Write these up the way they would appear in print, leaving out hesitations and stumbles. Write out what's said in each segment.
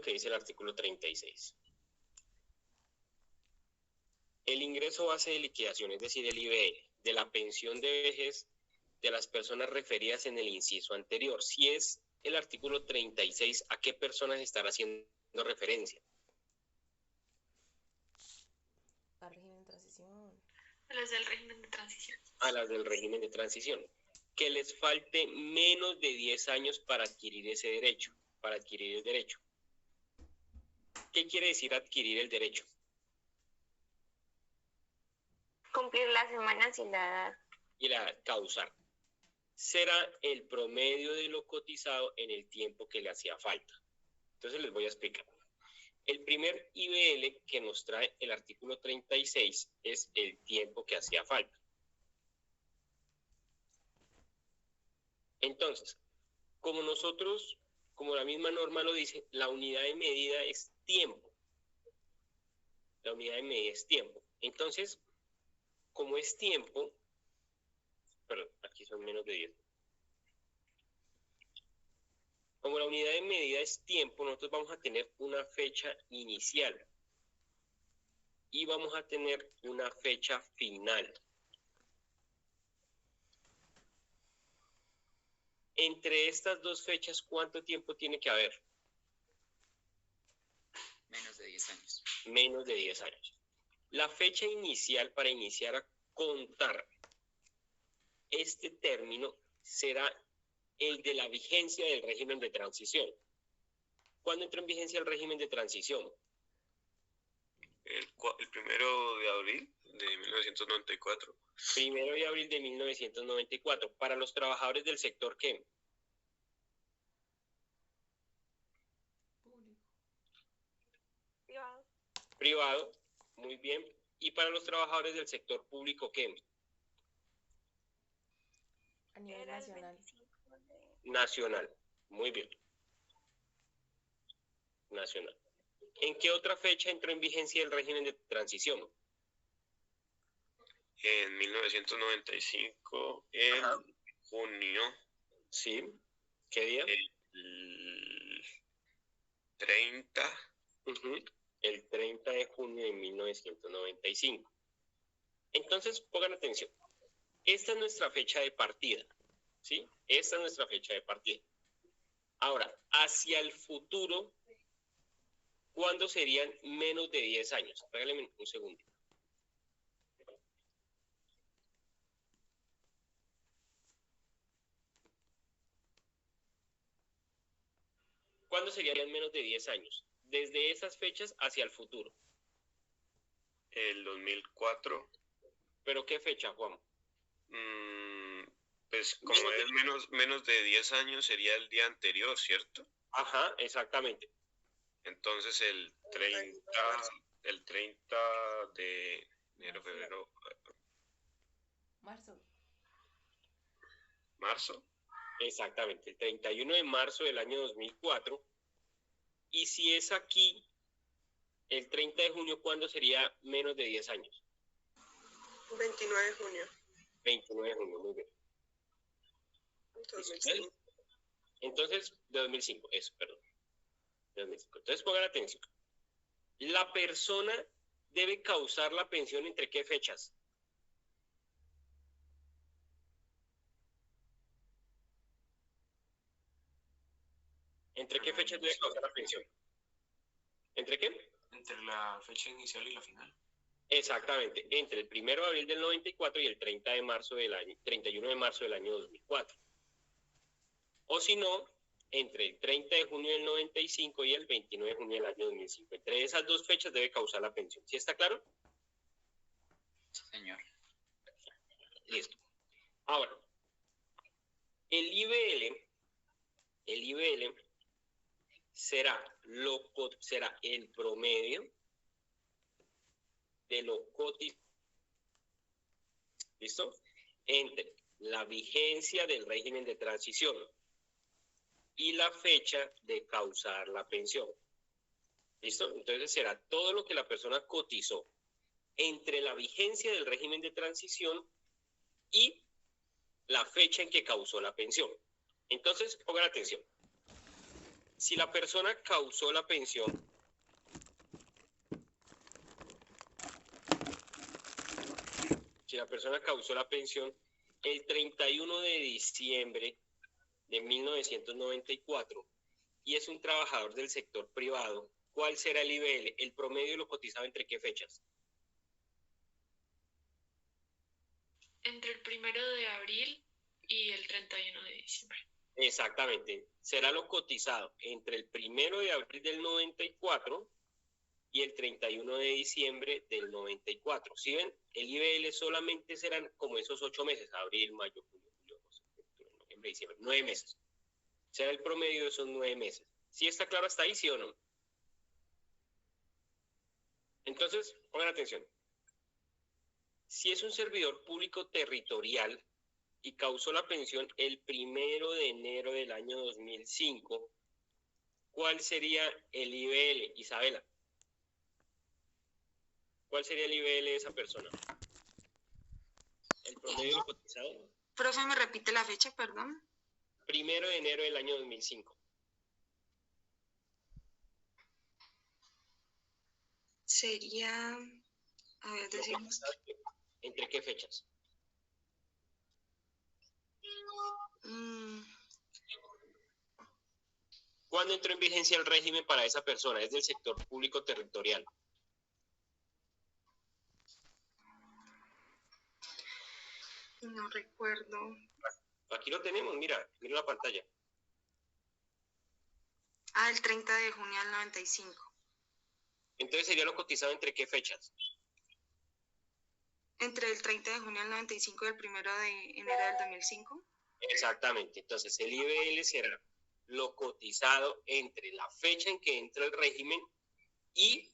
que dice el artículo 36. El ingreso base de liquidación, es decir, el IBL, de la pensión de vejez de las personas referidas en el inciso anterior. Si es el artículo 36, ¿a qué personas estará haciendo referencia? Al régimen de transición. A las del régimen de transición. A las del régimen de transición. Que les falte menos de 10 años para adquirir ese derecho, para adquirir el derecho. ¿Qué quiere decir adquirir el derecho? Cumplir las semanas y la edad. Y la edad, causar. Será el promedio de lo cotizado en el tiempo que le hacía falta. Entonces les voy a explicar. El primer IBL que nos trae el artículo 36 es el tiempo que hacía falta. Entonces, como la misma norma lo dice, la unidad de medida es tiempo. La unidad de medida es tiempo. Entonces, como es tiempo, perdón, aquí son menos de 10. Como la unidad de medida es tiempo, nosotros vamos a tener una fecha inicial y vamos a tener una fecha final. Entre estas dos fechas, ¿cuánto tiempo tiene que haber? Menos de 10 años. Menos de 10 años. La fecha inicial para iniciar a contar este término será el de la vigencia del régimen de transición. ¿Cuándo entró en vigencia el régimen de transición? El 1 de abril de 1994. 1 de abril de 1994. Para los trabajadores del sector, ¿qué? Público. Privado. Privado, muy bien. ¿Y para los trabajadores del sector público, qué? A nivel Era el nacional. 25 de... Nacional, muy bien. Nacional. ¿En qué otra fecha entró en vigencia el régimen de transición? En 1995, en Ajá. junio. ¿Sí? ¿Qué día? El 30. El 30 de junio de 1995. Entonces, pongan atención. Esta es nuestra fecha de partida, ¿sí? Esta es nuestra fecha de partida. Ahora, hacia el futuro, ¿cuándo serían menos de 10 años? Regáleme un segundo. ¿Cuándo serían menos de 10 años? Desde esas fechas hacia el futuro. El 2004. ¿Pero qué fecha, Juan? Pues como es menos de 10 años, sería el día anterior, ¿cierto? Ajá, exactamente. Entonces el 30 de enero, febrero, marzo. Exactamente, el 31 de marzo del año 2004. Y si es aquí, el 30 de junio, ¿cuándo sería menos de 10 años? 29 de junio. 29 de junio, muy bien. 2005. Entonces, de 2005, eso, perdón. De 2005. Entonces, pongan atención. La persona debe causar la pensión ¿entre qué fechas? ¿Entre qué fechas debe causar la pensión? ¿Entre qué? Entre la fecha inicial y la final. Exactamente, entre el 1 de abril del 94 y el 31 de marzo del año 2004. O si no, entre el 30 de junio del 95 y el 29 de junio del año 2005. Entre esas dos fechas debe causar la pensión. ¿Sí está claro? Sí, señor. Listo. Ahora, el IBL será el promedio de lo cotizado, ¿listo? Entre la vigencia del régimen de transición y la fecha de causar la pensión. ¿Listo? Entonces será todo lo que la persona cotizó entre la vigencia del régimen de transición y la fecha en que causó la pensión. Entonces, pongan atención. Si la persona causó la pensión, el 31 de diciembre de 1994 y es un trabajador del sector privado, ¿cuál será el IBL? El promedio lo cotizado entre qué fechas. Entre el 1 de abril y el 31 de diciembre. Exactamente, será lo cotizado entre el 1 de abril del 94 y el 31 de diciembre del 94. ¿Sí ven? El IBL solamente serán como esos 8 meses, abril, mayo, junio, julio, agosto, septiembre, noviembre, diciembre, 9 meses. Será el promedio de esos 9 meses. ¿Sí está claro hasta ahí, sí o no? Entonces, pongan atención. Si es un servidor público territorial y causó la pensión el 1 de enero del año 2005, ¿cuál sería el IBL, Isabela? ¿Cuál sería el IBL de esa persona? ¿El promedio lo cotizado? Profe, ¿me repite la fecha, perdón? 1 de enero del año 2005. Sería, a ver, decimos, ¿Entre qué fechas? ¿Cuándo entró en vigencia el régimen para esa persona? Es del sector público territorial. no recuerdo. Aquí lo tenemos, mira la pantalla. El 30 de junio del 95. Entonces sería lo cotizado entre qué fechas. Entre el 30 de junio del 95 y el 1 de enero del 2005. Exactamente. Entonces el IBL será lo cotizado entre la fecha en que entra el régimen y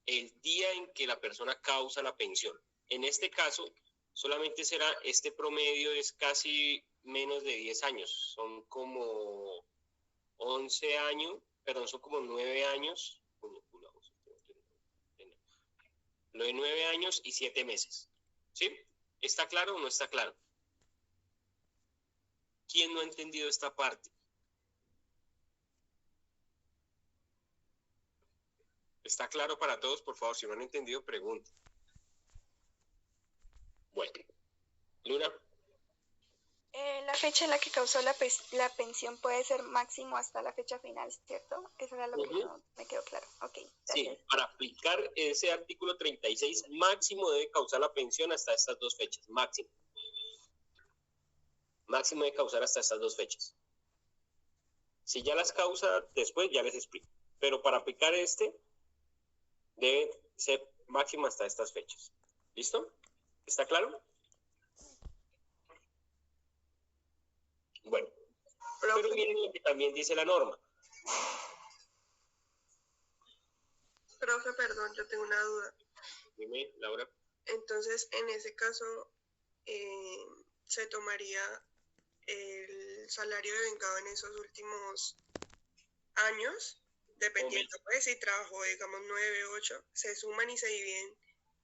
el día en que la persona causa la pensión. En este caso, solamente será, este promedio es casi menos de 10 años. Son como 11 años, perdón, son como 9 años. Lo de 9 años y 7 meses. ¿Sí? ¿Está claro o no está claro? ¿Quién no ha entendido esta parte? ¿Está claro para todos? Por favor, si no han entendido, pregunten. Bueno. Luna. La fecha en la que causó la pensión puede ser máximo hasta la fecha final, ¿cierto? Eso era lo que no me quedó claro. Ok, Sí, gracias. para aplicar ese artículo 36, máximo debe causar la pensión hasta estas dos fechas. Máximo. Máximo debe causar hasta estas dos fechas. Si ya las causa después, ya les explico. Pero para aplicar debe ser máximo hasta estas fechas. ¿Listo? ¿Está claro? Bueno. Pero miren lo que también dice la norma. Profe, perdón, yo tengo una duda. Dime, Laura. Entonces, en ese caso, se tomaría el salario devengado en esos últimos años, dependiendo, pues, si trabajó, digamos, 9, 8, se suman y se dividen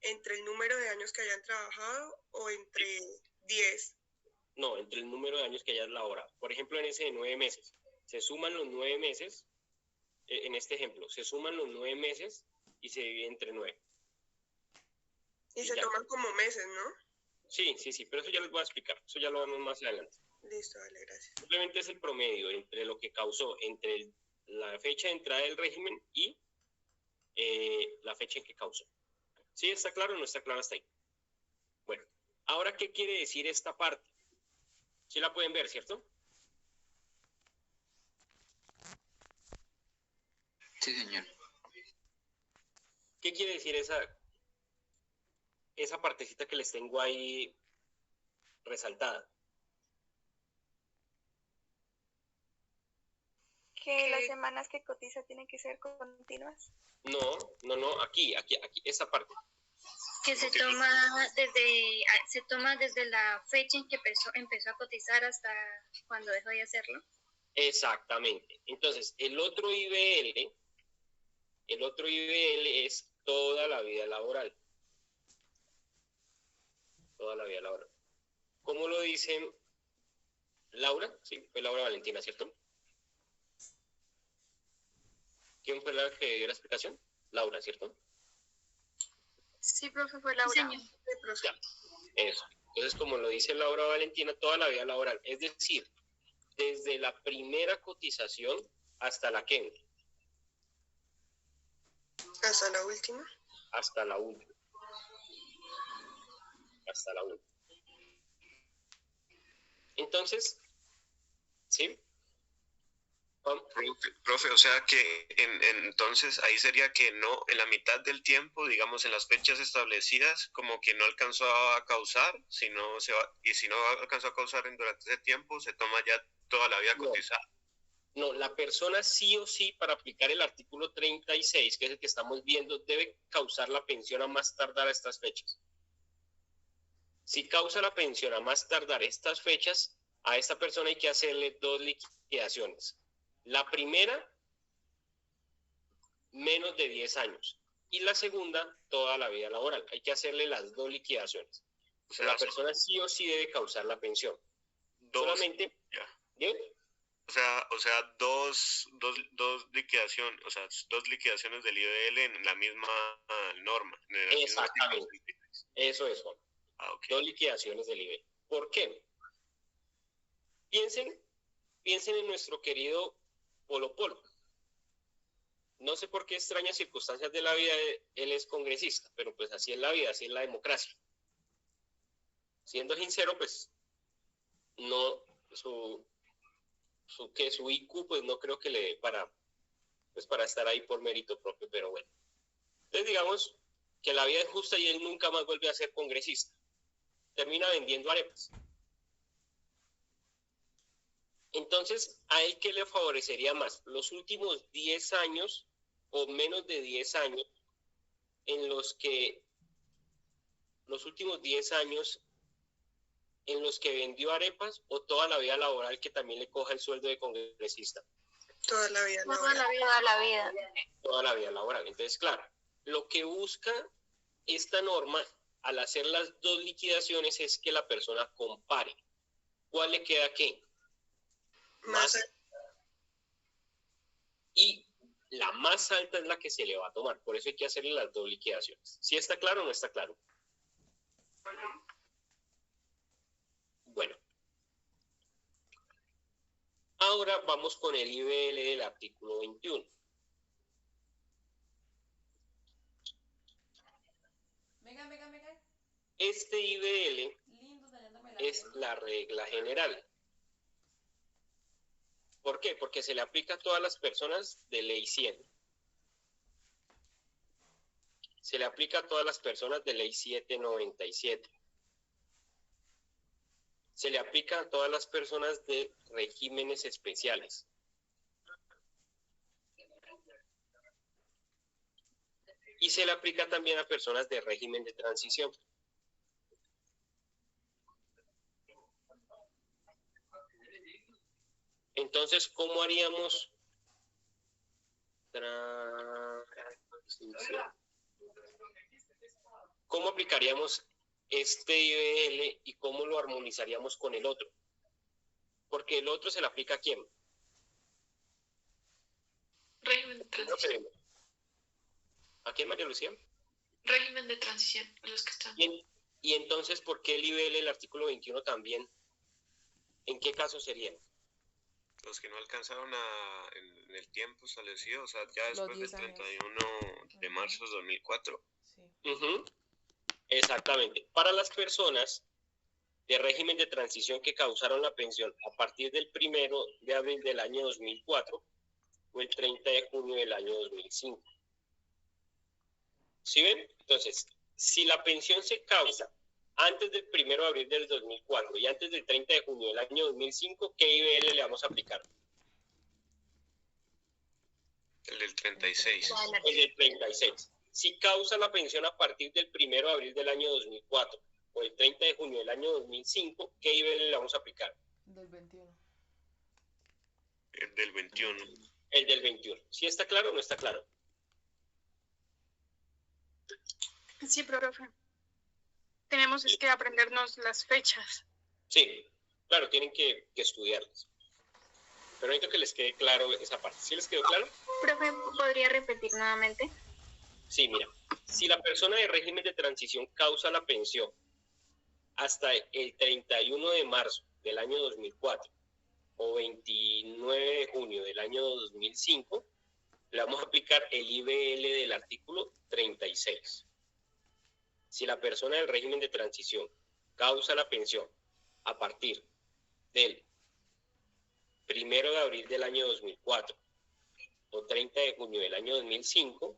entre el número de años que hayan trabajado o entre 10. No, entre el número de años que hayas laborado. Por ejemplo, en ese de 9 meses, se suman los 9 meses, en este ejemplo, se suman los 9 meses y se divide entre 9. Y se toman como meses, ¿no? Sí, pero eso ya les voy a explicar, eso ya lo vemos más adelante. Listo, dale, gracias. Simplemente es el promedio entre lo que causó, entre la fecha de entrada del régimen y la fecha en que causó. ¿Sí? ¿Está claro o no está claro hasta ahí? Bueno, ahora, ¿qué quiere decir esta parte? ¿Sí la pueden ver, cierto? Sí, señor. ¿Qué quiere decir esa partecita que les tengo ahí resaltada? Que las semanas que cotiza tienen que ser continuas. No, aquí, esta parte. Que se toma desde la fecha en que empezó a cotizar hasta cuando dejó de hacerlo. Exactamente. Entonces, el otro IBL es toda la vida laboral. Toda la vida laboral. ¿Cómo lo dicen? Laura, sí, fue Laura Valentina, ¿cierto? ¿Quién fue la que dio la explicación? Laura, ¿cierto? Sí, profe, fue Laura. señor. Sí, profe. Ya, eso. Entonces, como lo dice Laura Valentina, toda la vida laboral, es decir, desde la primera cotización hasta la que Hasta la última. hasta la última. Hasta la última. Entonces, ¿sí? Juan, Profe, o sea que entonces ahí sería que no, en la mitad del tiempo, digamos en las fechas establecidas, como que no alcanzó a causar, si no alcanzó a causar durante ese tiempo, se toma ya toda la vida No. cotizada. No, la persona sí o sí, para aplicar el artículo 36, que es el que estamos viendo, debe causar la pensión a más tardar a estas fechas. Si causa la pensión a más tardar estas fechas, a esta persona hay que hacerle 2 liquidaciones. La primera, menos de 10 años. Y la segunda, toda la vida laboral. Hay que hacerle las 2 liquidaciones. O sea, la persona sí o sí debe causar la pensión. Solamente, Ya. ¿bien? O sea, dos liquidaciones, o sea, 2 liquidaciones del IBL en la misma norma. En el mismo Exactamente. artículo. Eso es, Juan. Ok. 2 liquidaciones del IBE. ¿Por qué? Piensen en nuestro querido Polo Polo. No sé por qué extrañas circunstancias de la vida él es congresista, pero pues así es la vida, así es la democracia. Siendo sincero, pues no su IQ pues no creo que le dé para estar ahí por mérito propio, pero bueno. Entonces digamos que la vida es justa y él nunca más vuelve a ser congresista. Termina vendiendo arepas. Entonces, ¿a él qué le favorecería más? Los últimos 10 años o menos de 10 años en los que vendió arepas, o toda la vida laboral que también le coja el sueldo de congresista. Toda la vida Toda laboral. la vida, toda la vida. Toda la vida laboral. Entonces, claro, lo que busca esta norma al hacer las 2 liquidaciones es que la persona compare. ¿Cuál le queda qué? Más Y la más alta es la que se le va a tomar. Por eso hay que hacerle las 2 liquidaciones. ¿Sí está claro o no está claro? Bueno. Ahora vamos con el IBL del artículo 21. Venga. Este IBL Lindo, dañándome la es vida. la regla general. ¿Por qué? Porque se le aplica a todas las personas de ley 100. Se le aplica a todas las personas de ley 797. Se le aplica a todas las personas de regímenes especiales. Y se le aplica también a personas de régimen de transición. Entonces, ¿cómo haríamos transición? ¿Cómo aplicaríamos este IBL y cómo lo armonizaríamos con el otro? Porque el otro se le aplica ¿a quién? Régimen de transición. ¿A quién, María Lucía? Régimen de transición, los que están. Y entonces, ¿por qué el IBL, el artículo 21 también? ¿En qué caso serían? Los que no alcanzaron en el tiempo establecido, o sea, ya después del 10 años. 31 de marzo de 2004. Sí. Exactamente. Para las personas de régimen de transición que causaron la pensión a partir del 1 de abril del año 2004 o el 30 de junio del año 2005. ¿Sí ven? Entonces, si la pensión se causa antes del 1 de abril del 2004 y antes del 30 de junio del año 2005, ¿qué IBL le vamos a aplicar? El del 36. El del 36. Si causa la pensión a partir del 1 de abril del año 2004 o el 30 de junio del año 2005, ¿qué IBL le vamos a aplicar? Del 21. El del 21. El del 21. ¿Sí está claro o no está claro? Sí, profe. Tenemos que aprendernos las fechas. Sí, claro, tienen que estudiarlas. Pero necesito que les quede claro esa parte. ¿Sí les quedó claro? Profe, ¿podría repetir nuevamente? Sí, mira. Si la persona de régimen de transición causa la pensión hasta el 31 de marzo del año 2004 o 29 de junio del año 2005, le vamos a aplicar el IBL del artículo 36. Si la persona del régimen de transición causa la pensión a partir del 1 de abril del año 2004 o 30 de junio del año 2005,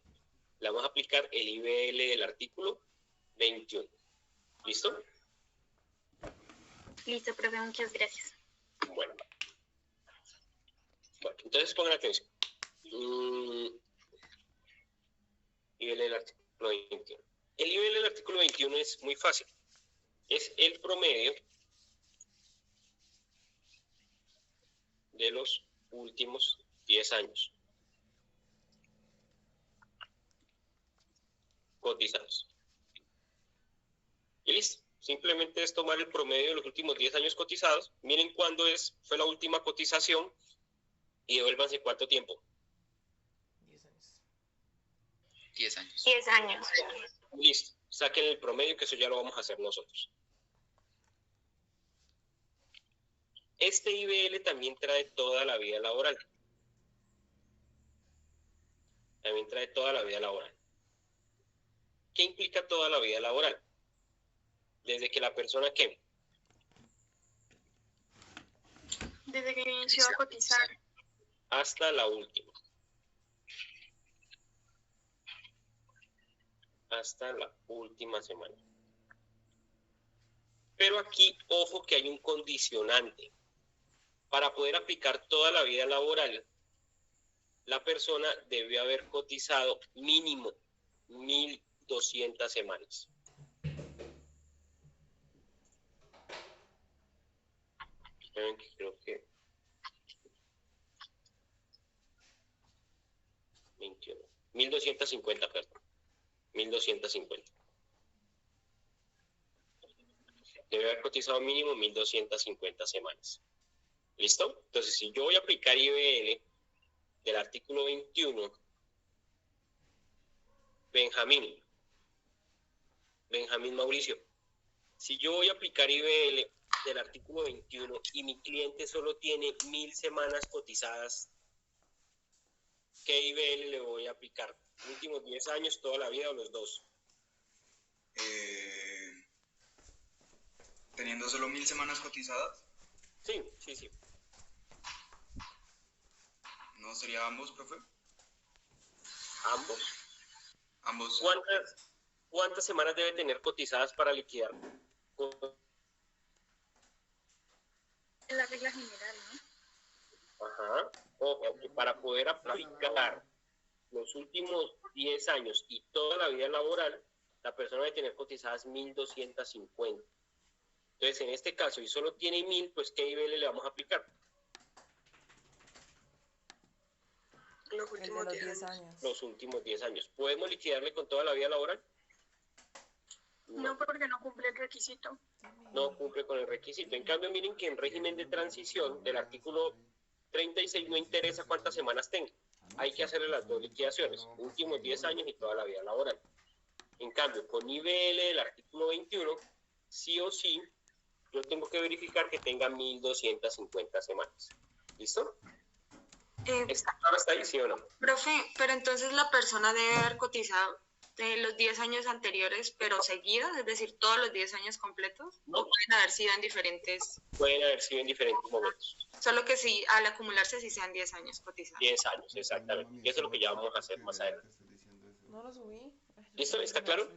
le vamos a aplicar el IBL del artículo 21. ¿Listo? Listo, profe, muchas gracias. Bueno, entonces pongan atención. IBL del artículo 21. El IBL del artículo 21 es muy fácil. Es el promedio de los últimos 10 años cotizados. Y listo. Simplemente es tomar el promedio de los últimos 10 años cotizados. Miren cuándo fue la última cotización y devuélvanse cuánto tiempo. 10 años. 10 años. 10 años. Listo. Saquen el promedio, que eso ya lo vamos a hacer nosotros. Este IBL también trae toda la vida laboral. También trae toda la vida laboral. ¿Qué implica toda la vida laboral? Desde que la persona ¿qué? Desde que inició a cotizar. Hasta la última. Hasta la última semana. Pero aquí, ojo que hay un condicionante. Para poder aplicar toda la vida laboral, la persona debe haber cotizado mínimo 1.200 semanas. Creo que 21. 1.250, perdón. 1.250. Debe haber cotizado mínimo 1.250 semanas. ¿Listo? Entonces, si yo voy a aplicar IBL del artículo 21, Benjamín Mauricio, si yo voy a aplicar IBL del artículo 21 y mi cliente solo tiene 1.000 semanas cotizadas, ¿qué IBL le voy a aplicar? ¿Últimos 10 años, toda la vida o los dos? ¿Teniendo solo 1.000 semanas cotizadas? Sí. ¿No sería ambos, profe? ¿Ambos? ¿Cuántas semanas debe tener cotizadas para liquidar? Es la regla general, ¿no? Ajá. Ojo, que para poder aplicar los últimos 10 años y toda la vida laboral, la persona debe tener cotizadas 1.250. Entonces, en este caso, si solo tiene 1.000, pues ¿qué IBL le vamos a aplicar? Los últimos 10 años. Los últimos 10 años. ¿Podemos liquidarle con toda la vida laboral? No, porque no cumple el requisito. No cumple con el requisito. En cambio, miren que en régimen de transición del artículo 36 no interesa cuántas semanas tenga. Hay que hacerle las dos liquidaciones, últimos 10 años y toda la vida laboral. En cambio, con IBL del artículo 21, sí o sí, yo tengo que verificar que tenga 1.250 semanas. ¿Listo? ¿Está claro hasta ahí, sí o no? Profe, pero entonces la persona debe haber cotizado los 10 años anteriores, pero seguidos, es decir, todos los 10 años completos, No. ¿o pueden haber sido en diferentes? Pueden haber sido en diferentes momentos. Solo que sí, al acumularse sí sean 10 años cotizados. 10 años, exactamente. Y eso es lo que ya vamos a hacer más adelante. No lo subí. ¿Listo? ¿Está claro?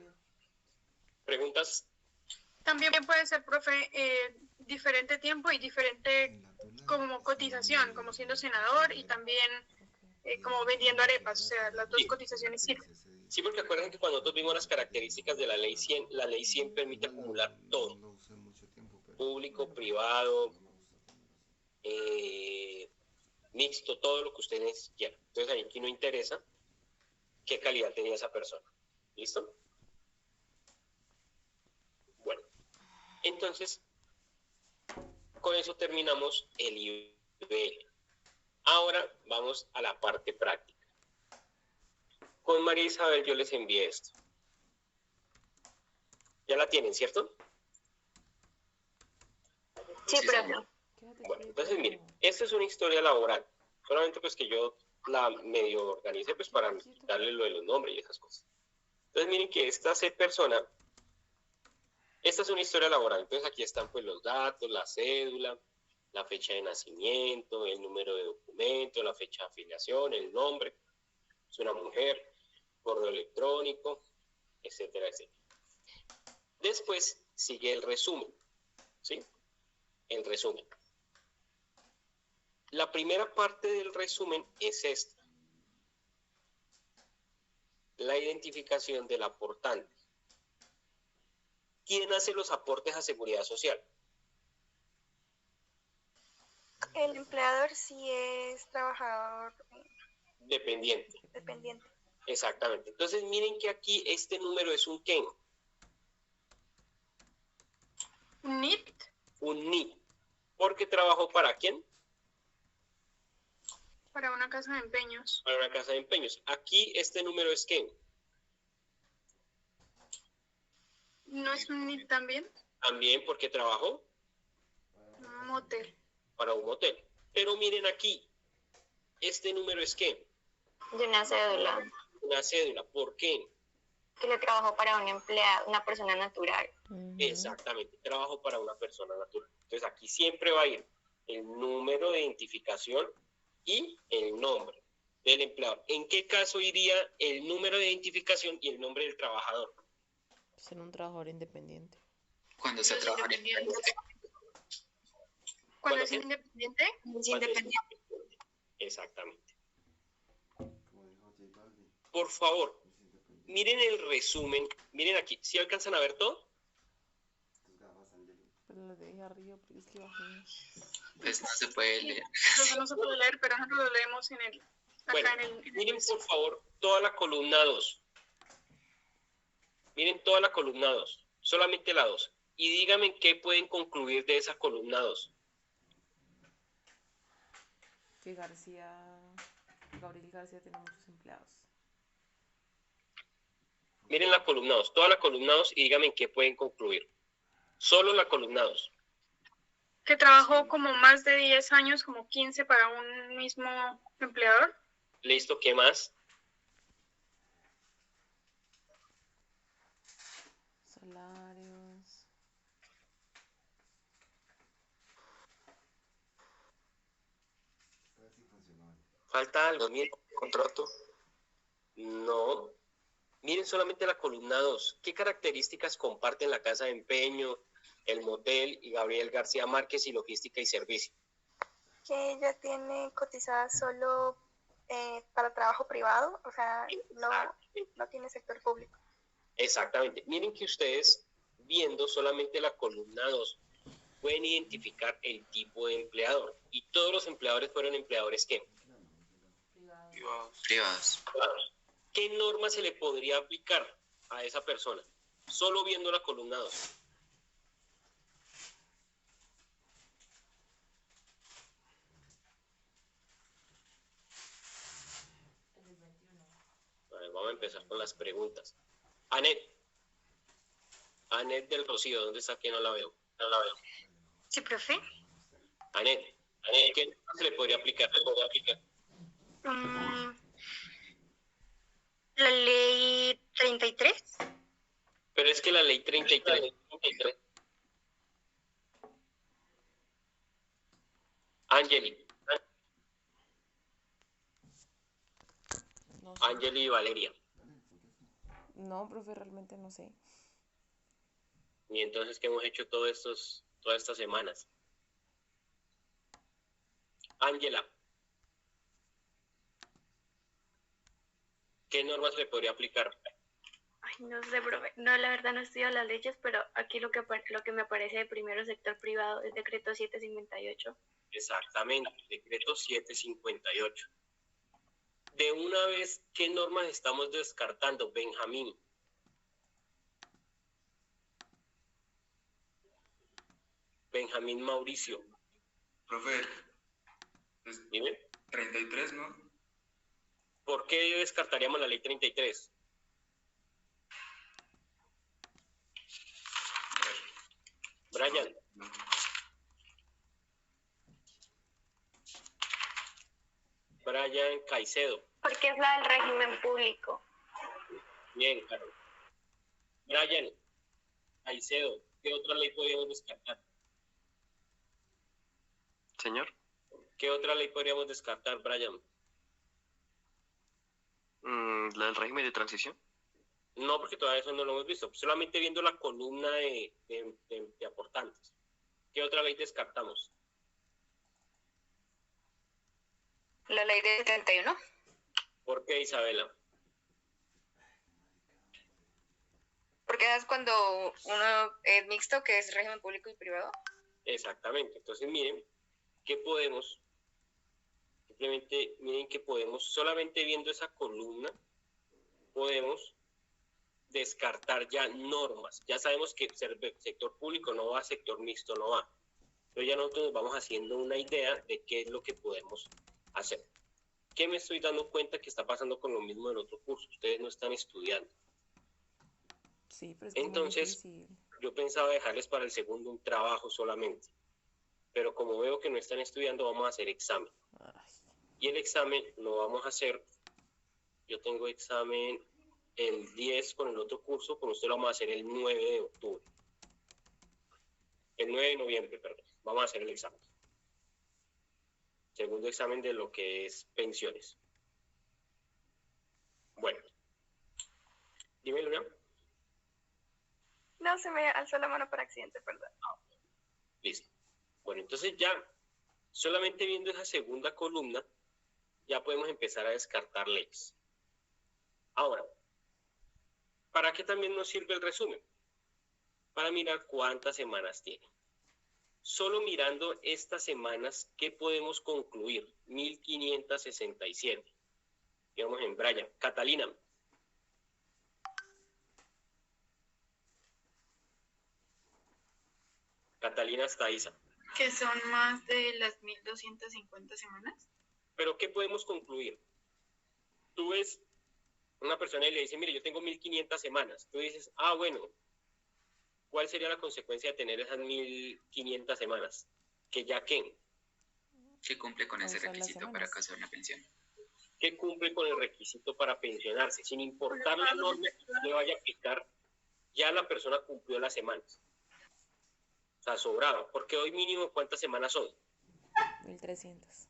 ¿Preguntas? También puede ser, profe, diferente tiempo y diferente como cotización, como siendo senador y también como vendiendo arepas, o sea, las dos cotizaciones sirven. Sí, porque acuérdense que cuando nosotros vimos las características de la ley 100, la ley 100 permite acumular todo. Público, privado, mixto, todo lo que ustedes quieran. Entonces aquí no interesa qué calidad tenía esa persona. ¿Listo? Bueno, entonces, con eso terminamos el IBL. Ahora vamos a la parte práctica. Con María Isabel yo les envié esto. Ya la tienen, ¿cierto? Sí, profe. Bueno, entonces miren, esta es una historia laboral. Solamente pues que yo la medio organicé pues para darle lo de los nombres y esas cosas. Entonces miren que esta persona, esta es una historia laboral. Entonces aquí están pues los datos, la cédula, la fecha de nacimiento, el número de documento, la fecha de afiliación, el nombre. Es una mujer, correo electrónico, etcétera, etcétera. Después sigue el resumen, ¿sí? El resumen. La primera parte del resumen es esta. La identificación del aportante. ¿Quién hace los aportes a seguridad social? El empleador sí es trabajador Dependiente. dependiente. Exactamente. Entonces miren que aquí este número es un ¿qué? ¿Un NIT? Un NIT. ¿Porque trabajó para quién? Para una casa de empeños. Para una casa de empeños. Aquí este número es ¿qué? ¿No es un NIT también? También porque trabajó Un motel. para un motel. Pero miren aquí, este número es ¿qué? De una cédula. Una cédula. ¿Por qué? Que le trabajó para un empleado, una persona natural. Exactamente, trabajo para una persona natural. Entonces aquí siempre va a ir el número de identificación y el nombre del empleador. ¿En qué caso iría el número de identificación y el nombre del trabajador? Ser un trabajador independiente. Cuando se trabaja en independiente. ¿Cuándo es independiente? Es independiente. Exactamente. Por favor, miren el resumen. Miren aquí, ¿sí alcanzan a ver todo? Pero lo dejé arriba porque es que bajé. Pues no se puede leer. Entonces no se puede leer, pero nosotros lo leemos en el... Acá Bueno, en el miren por favor toda la columna 2. Miren toda la columna 2, solamente la 2. Y díganme qué pueden concluir de esa columna 2. Que Gabriel García tiene muchos empleados. Miren la columna 2, toda la columna 2 y díganme en qué pueden concluir. Solo la columna 2. que trabajó como más de 10 años, como 15 para un mismo empleador. Listo, ¿qué más? Salarios. Falta algo, miren. Contrato. No. Miren solamente la columna 2. ¿Qué características comparten la casa de empeño, el motel y Gabriel García Márquez y logística y servicio? Que ella tiene cotizada solo para trabajo privado, o sea, no tiene sector público. Exactamente. Miren que ustedes, viendo solamente la columna 2, pueden identificar el tipo de empleador. Y todos los empleadores fueron empleadores ¿qué? Privados. ¿Qué norma se le podría aplicar a esa persona? Solo viendo la columna 2. A ver, vamos a empezar con las preguntas. Anet del Rocío, ¿dónde está? Que no la veo. Sí, profe. Anet, ¿qué norma se le podría aplicar? La ley 33. Pero es que la ley 33. Angeli y Valeria. No, profe, realmente no sé. Y entonces, ¿qué hemos hecho todas estas semanas? Ángela, ¿qué normas le podría aplicar? Ay, no sé, profe. No, la verdad no estudio las leyes, pero aquí lo que me aparece de primero sector privado es decreto 758. Exactamente, decreto 758. De una vez, ¿qué normas estamos descartando, Benjamín? Benjamín Mauricio. Profe, Dime. 33, ¿no? ¿Por qué descartaríamos la ley 33? Brian. Brian Caicedo. Porque es la del régimen público. Bien, Carlos. Brian Caicedo, ¿qué otra ley podríamos descartar? Señor. ¿Qué otra ley podríamos descartar, Brian? ¿La del régimen de transición? No, porque todavía eso no lo hemos visto. Solamente viendo la columna de aportantes. ¿Qué otra ley descartamos? La ley del 71. ¿Por qué, Isabela? Porque es cuando uno es mixto, que es régimen público y privado. Exactamente. Entonces, miren, ¿qué podemos? Simplemente miren que podemos, solamente viendo esa columna, podemos descartar ya normas. Ya sabemos que sector público no va, sector mixto no va. Pero ya nosotros nos vamos haciendo una idea de qué es lo que podemos hacer. ¿Qué me estoy dando cuenta que está pasando con lo mismo en otro curso? Ustedes no están estudiando. Sí, pero es que entonces, muy difícil. Yo pensaba dejarles para el segundo un trabajo solamente. Pero como veo que no están estudiando, vamos a hacer examen. Y el examen lo vamos a hacer. Yo tengo examen el 10 con el otro curso, con usted lo vamos a hacer el 9 de octubre. El 9 de noviembre, perdón. Vamos a hacer el examen. Segundo examen de lo que es pensiones. Bueno. Dime, Luna. No, se me alzó la mano por accidente, perdón. Listo. Bueno, entonces ya, solamente viendo esa segunda columna, ya podemos empezar a descartar leyes. Ahora, ¿para qué también nos sirve el resumen? Para mirar cuántas semanas tiene. Solo mirando estas semanas, ¿qué podemos concluir? 1567. Digamos en Brian. Catalina. Catalina hasta Isa. Que son más de las 1250 semanas. Pero ¿qué podemos concluir? Tú ves una persona y le dice, mire, yo tengo 1500 semanas. Tú dices, ah, bueno, ¿cuál sería la consecuencia de tener esas 1500 semanas? Que ya que cumple con ese requisito para alcanzar una pensión. Que cumple con el requisito para pensionarse, sin importar la norma que le vaya a aplicar, ya la persona cumplió las semanas. O sea, sobrado, porque hoy mínimo, ¿cuántas semanas son? 1300.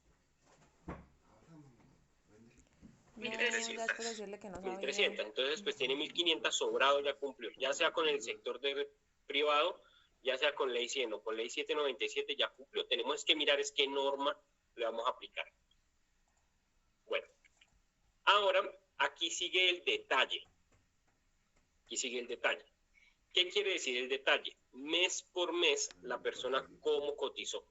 1300. Por decirle que no sabía. 1300, entonces pues tiene 1500 sobrado, ya cumplió, ya sea con el sector privado, ya sea con ley 100 o con ley 797 ya cumplió. Tenemos que mirar es qué norma le vamos a aplicar. Bueno, ahora aquí sigue el detalle. Aquí sigue el detalle. ¿Qué quiere decir el detalle? Mes por mes la persona cómo cotizó.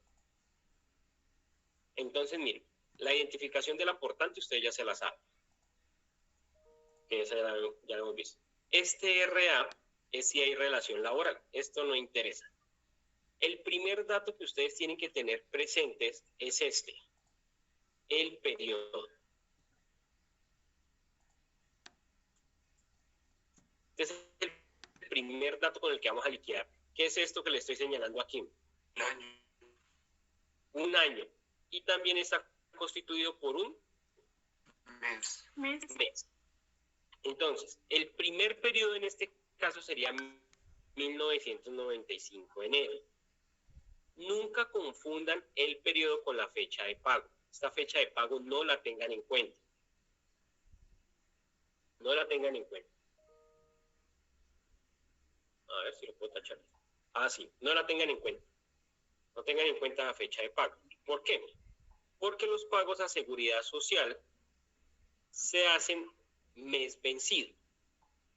Entonces, miren, la identificación del aportante ustedes ya se la saben. Que esa ya la hemos visto. Este RA es si hay relación laboral. Esto no interesa. El primer dato que ustedes tienen que tener presentes es este. El periodo. Este es el primer dato con el que vamos a liquidar. ¿Qué es esto que le estoy señalando aquí? Un año. Un año. Y también está constituido por un mes. Entonces, el primer periodo en este caso sería 1995, enero. Nunca confundan el periodo con la fecha de pago. Esta fecha de pago no la tengan en cuenta. No la tengan en cuenta. A ver si lo puedo tachar. Ah, sí, no la tengan en cuenta. No tengan en cuenta la fecha de pago. ¿Por qué? Porque los pagos a seguridad social se hacen mes vencido.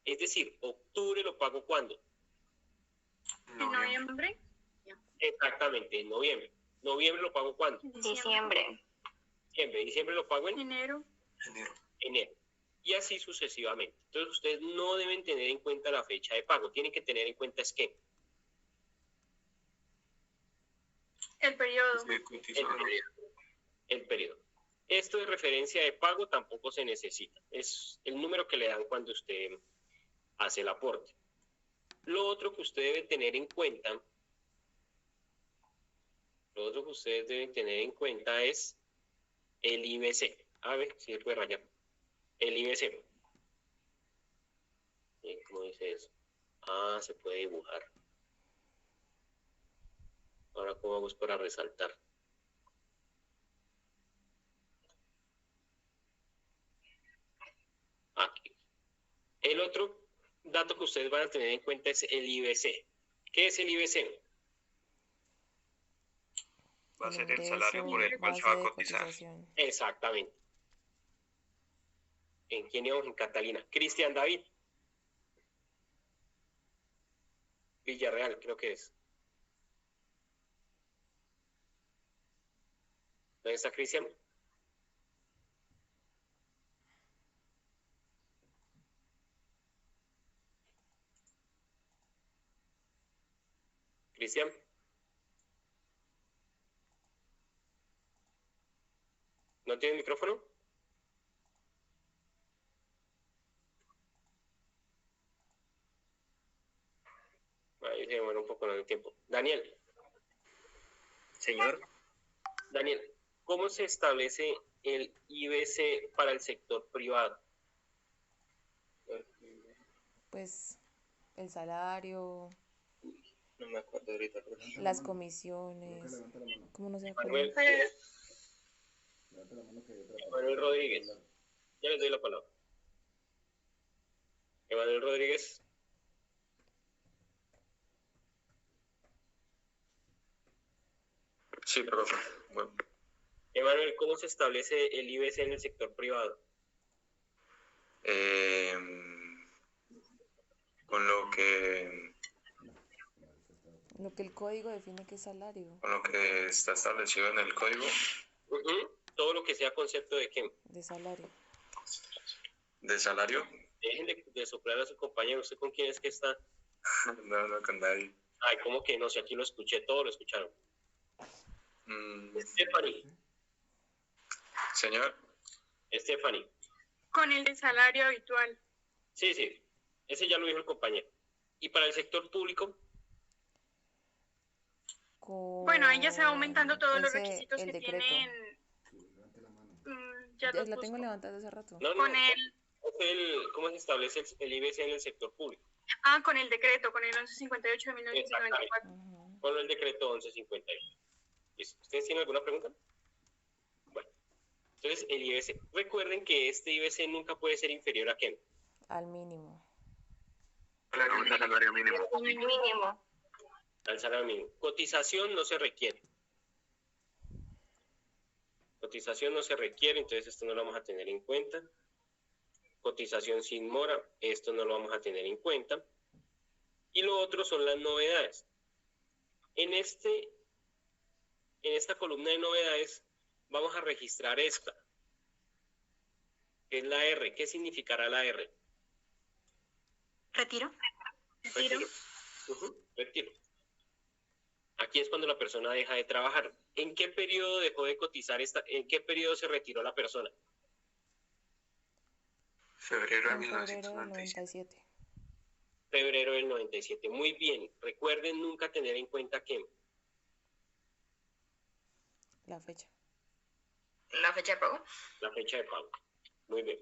Es decir, octubre lo pago ¿cuándo? ¿En noviembre? Exactamente, en noviembre. ¿Noviembre lo pago cuándo? Diciembre. Diciembre lo pago en Enero. enero. Y así sucesivamente. Entonces ustedes no deben tener en cuenta la fecha de pago. Tienen que tener en cuenta es que El periodo. el periodo. Esto de referencia de pago tampoco se necesita. Es el número que le dan cuando usted hace el aporte. Lo otro que usted debe tener en cuenta, es el IBC. A ver si se puede rayar. El IBC. ¿Cómo dice eso? Ah, se puede dibujar. Ahora, ¿cómo hago para resaltar? Aquí. El otro dato que ustedes van a tener en cuenta es el IBC. ¿Qué es el IBC? Va a ser el salario por el cual se va a cotizar. Exactamente. ¿En quién íbamos? En Catalina. Cristian David. Villarreal, creo que es. ¿Dónde está Cristian? Cristian. ¿No tiene micrófono? Ahí se demora un poco en el tiempo. Daniel. Señor. Daniel, ¿cómo se establece el IBC para el sector privado? Pues el salario, No me acuerdo ahorita. las comisiones. ¿Cómo no se Manuel, acuerda? Manuel Rodríguez. Ya les doy la palabra. Emanuel Rodríguez. Sí, profe. Bueno. Emanuel, ¿cómo se establece el IBC en el sector privado? Con lo que Lo que el código define que es salario. Con lo que está establecido en el código. Todo lo que sea concepto de qué. De salario. ¿De salario? Dejen de soplar a su compañero. ¿Usted con quién es que está? No, con nadie. Ay, ¿cómo que no? Si aquí lo escuché, todo lo escucharon. Stephanie. Señor. Stephanie. Con el de salario habitual. Sí, sí. Ese ya lo dijo el compañero. ¿Y para el sector público? Bueno, ahí ya se va aumentando todos los ese, requisitos el que decreto. tienen. Ya La los tengo busco. levantada hace rato. No, Con el, ¿cómo se establece el IBC en el sector público? con el decreto, con el 1158 de 1994. Con el decreto 1158. ¿Listo? ¿Ustedes tienen alguna pregunta? Bueno, entonces el IBC. Recuerden que este IBC nunca puede ser inferior a ¿qué? Al mínimo. Al salario mínimo. Mínimo. Al salario mínimo. Cotización no se requiere. Cotización no se requiere, entonces esto no lo vamos a tener en cuenta. Cotización sin mora, esto no lo vamos a tener en cuenta. Y lo otro son las novedades. En esta columna de novedades vamos a registrar esta, que es la R. ¿Qué significará la R? Retiro. Retiro. Retiro. Aquí es cuando la persona deja de trabajar. ¿En qué periodo dejó de cotizar en qué periodo se retiró la persona? Febrero de En febrero del 1997. 97. Febrero del 97. Muy bien. Recuerden nunca tener en cuenta que La fecha. La fecha de pago. la fecha de pago. Muy bien.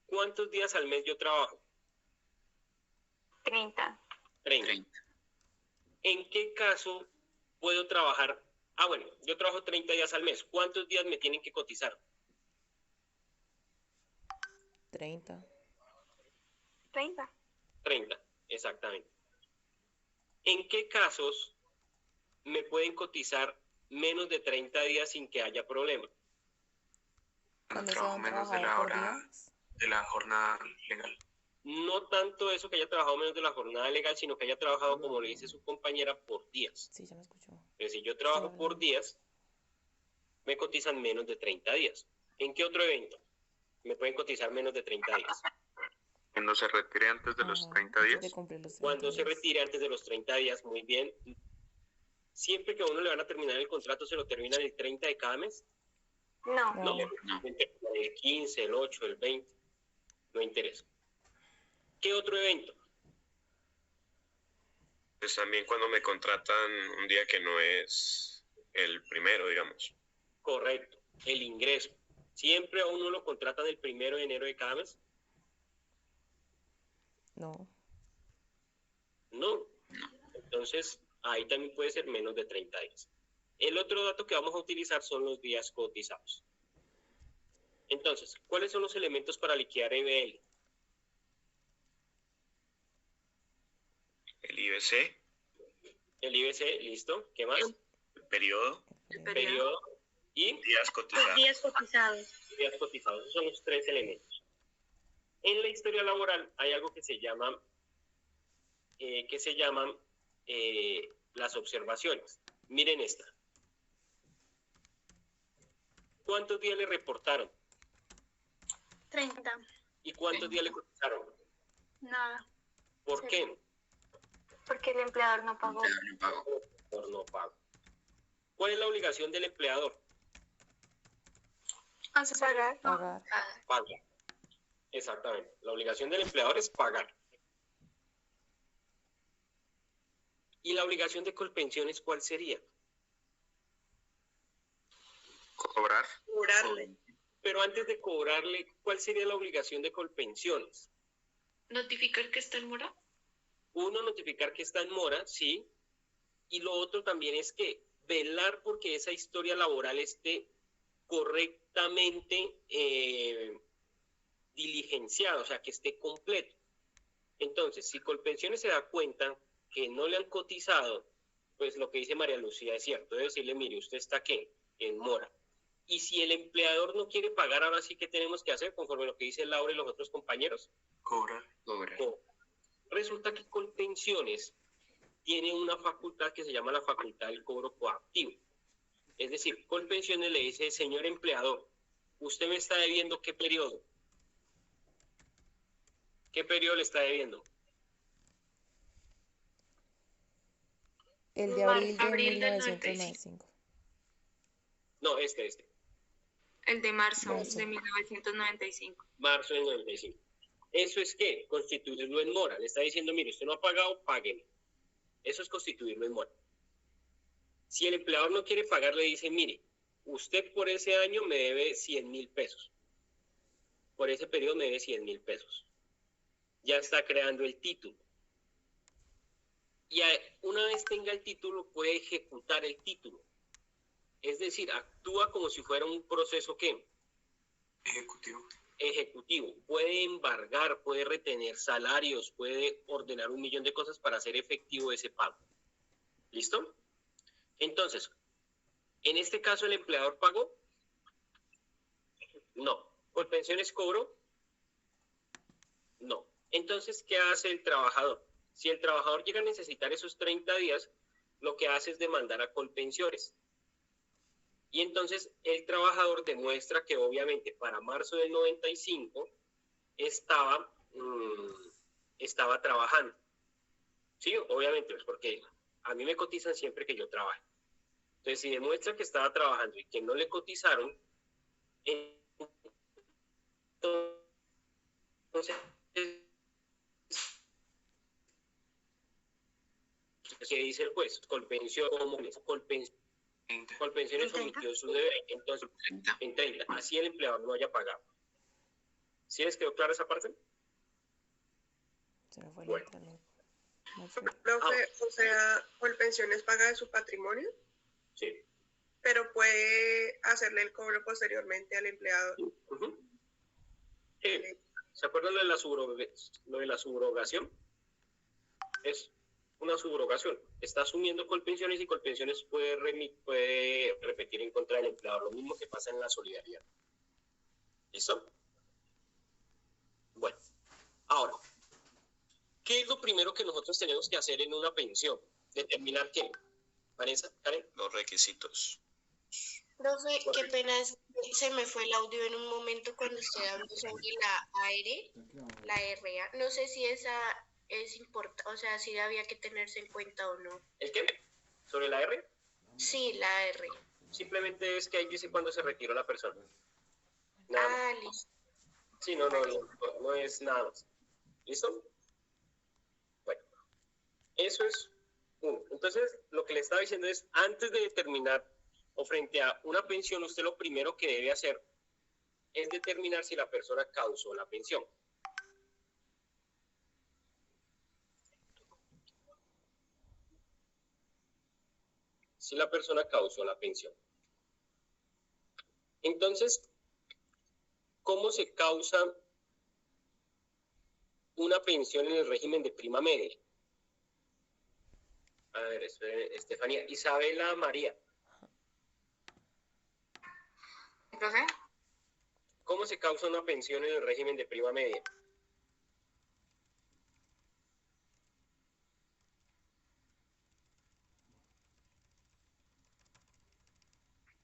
¿Cuántos días al mes yo trabajo? 30. 30. ¿En qué caso puedo trabajar? Ah, bueno, yo trabajo 30 días al mes. ¿Cuántos días me tienen que cotizar? 30. 30. 30, exactamente. ¿En qué casos me pueden cotizar menos de 30 días sin que haya problema? Cuando sea Trabajo un menos de la trabajador por hora días. de la jornada legal. No tanto eso que haya trabajado menos de la jornada legal, sino que haya trabajado, como le dice su compañera, por días. Sí, ya me escuchó. Es decir, yo trabajo por días, me cotizan menos de 30 días. ¿En qué otro evento me pueden cotizar menos de 30 días? Cuando se retire antes de los 30 días. Cuando se retire antes de los 30 días, muy bien. Siempre que a uno le van a terminar el contrato, ¿se lo terminan el 30 de cada mes? No. No. El 15, el 8, el 20. No interesa. ¿Qué otro evento? Pues también cuando me contratan un día que no es el primero, digamos. Correcto. El ingreso. ¿Siempre a uno lo contratan el 1 de enero de cada mes? No. No. Entonces, ahí también puede ser menos de 30 días. El otro dato que vamos a utilizar son los días cotizados. Entonces, ¿cuáles son los elementos para liquidar EBL? El IBC. El IBC, listo. ¿Qué más? El periodo. El periodo. Y días cotizados. Días cotizados. Días cotizados. Esos son los 3 elementos. En la historia laboral hay algo que se llaman las observaciones. Miren esta. ¿Cuántos días le reportaron? 30. ¿Y cuántos días le cotizaron? Nada. ¿Por qué? Porque el empleador no pagó. Por no pago. ¿Cuál es la obligación del empleador? Pagar. Pagar. Exactamente. La obligación del empleador es pagar. ¿Y la obligación de Colpensiones cuál sería? Cobrar. Cobrarle. Pero antes de cobrarle, ¿cuál sería la obligación de Colpensiones? ¿Notificar que está en mora? Uno, notificar que está en mora, sí. Y lo otro también es que velar porque esa historia laboral esté correctamente diligenciada, o sea, que esté completo. Entonces, si Colpensiones se da cuenta que no le han cotizado, pues lo que dice María Lucía es cierto. Debe decirle, mire, usted está ¿qué? En mora. Y si el empleador no quiere pagar, ahora sí que tenemos que hacer, conforme a lo que dice Laura y los otros compañeros. Cobrar. Resulta que Colpensiones tiene una facultad que se llama la facultad del cobro coactivo. Es decir, Colpensiones le dice, señor empleador, usted me está debiendo ¿qué periodo? ¿Qué periodo le está debiendo? El de abril de 1995. No, este. El de marzo de 1995. Marzo del 95. ¿Eso es qué? Constituirlo en mora. Le está diciendo, mire, usted no ha pagado, págueme. Eso es constituirlo en mora. Si el empleador no quiere pagar, le dice, mire, usted por ese año me debe 100,000 pesos. Por ese periodo me debe 100,000 pesos. Ya está creando el título. Y una vez tenga el título, puede ejecutar el título. Es decir, actúa como si fuera un proceso ¿qué? Ejecutivo. Puede embargar, puede retener salarios, puede ordenar 1,000,000 de cosas para hacer efectivo ese pago. ¿Listo? Entonces, en este caso, ¿el empleador pagó? No. ¿Colpensiones cobró? No. Entonces, ¿qué hace el trabajador? Si el trabajador llega a necesitar esos 30 días, lo que hace es demandar a Colpensiones. Y entonces el trabajador demuestra que obviamente para marzo del 95 estaba trabajando. Sí, obviamente, pues porque a mí me cotizan siempre que yo trabaje. Entonces, si demuestra que estaba trabajando y que no le cotizaron, entonces ¿qué dice el juez? Colpensiones omitió su deber, entonces en 30, así el empleador no haya pagado. ¿Sí les quedó clara esa parte? Se me fue bueno. Profe, o sea, Colpensiones paga de su patrimonio. Sí. Pero puede hacerle el cobro posteriormente al empleador. ¿Se acuerdan lo de la subrogación? Es una subrogación. Está asumiendo Colpensiones y Colpensiones puede repetir en contra del empleador. Lo mismo que pasa en la solidaridad. ¿Listo? Bueno, ahora, ¿qué es lo primero que nosotros tenemos que hacer en una pensión? Determinar qué. Vanessa, Karen. Los requisitos. Profe, qué pena, se me fue el audio en un momento cuando usted habló sobre la AR, la RA. No sé si esa es importante, o sea, si había que tenerse en cuenta o no. ¿El qué? ¿Sobre la R? Sí, la R. Simplemente es que ahí dice cuándo se retiró la persona. Nada más. Listo. Sí, no es nada más. ¿Listo? Bueno, eso es uno. Entonces, lo que le estaba diciendo es, antes de determinar o frente a una pensión, usted lo primero que debe hacer es determinar si la persona causó la pensión. Si la persona causó la pensión. Entonces, ¿cómo se causa una pensión en el régimen de prima media? A ver, Estefanía. Isabela María. ¿Profe? ¿Cómo se causa una pensión en el régimen de prima media?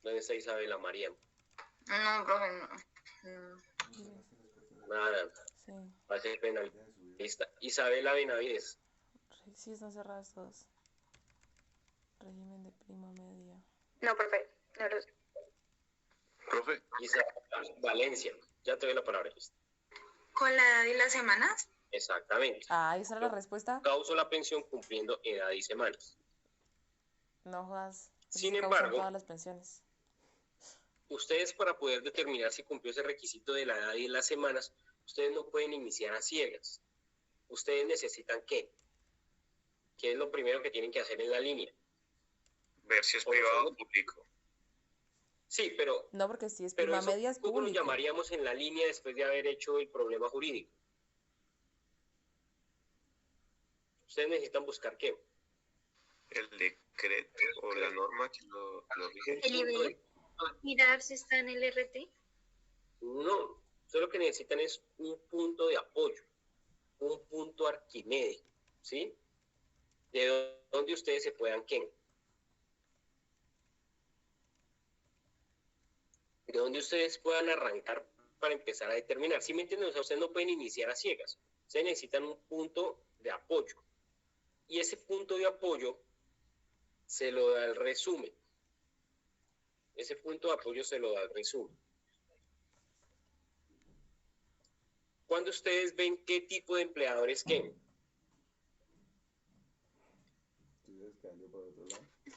¿Dónde está Isabela María? No, profe, no. Nada. Sí. Va a ser penalista. Isabela Benavides. Sí, están cerradas todas. Régimen de prima media. No, profe, no lo sé. Profe. Isabela Valencia. Ya te doy la palabra. ¿Con la edad y las semanas? Exactamente. ¿Esa era la respuesta? Causo la pensión cumpliendo edad y semanas. No jodas. Sin embargo, todas las pensiones. Ustedes, para poder determinar si cumplió ese requisito de la edad y de las semanas, ustedes no pueden iniciar a ciegas. Ustedes necesitan ¿qué? ¿Qué es lo primero que tienen que hacer en la línea? Ver si es privado o público. Sí, pero... No, porque si es prima media es ¿cómo lo público. llamaríamos en la línea después de haber hecho el problema jurídico? Ustedes necesitan buscar ¿qué? El decreto o la norma que lo rige. ¿El nivel? ¿Mirar si está en el RT? No, ustedes lo que necesitan es un punto de apoyo, un punto arquimédico, ¿sí? De donde ustedes se puedan ¿qué? De donde ustedes puedan arrancar para empezar a determinar. ¿Sí me entienden? O sea, ustedes no pueden iniciar a ciegas. Ustedes necesitan un punto de apoyo. Y ese punto de apoyo se lo da el resumen. Ese punto de apoyo se lo da el resumen. Cuando ustedes ven qué tipo de empleadores ¿qué?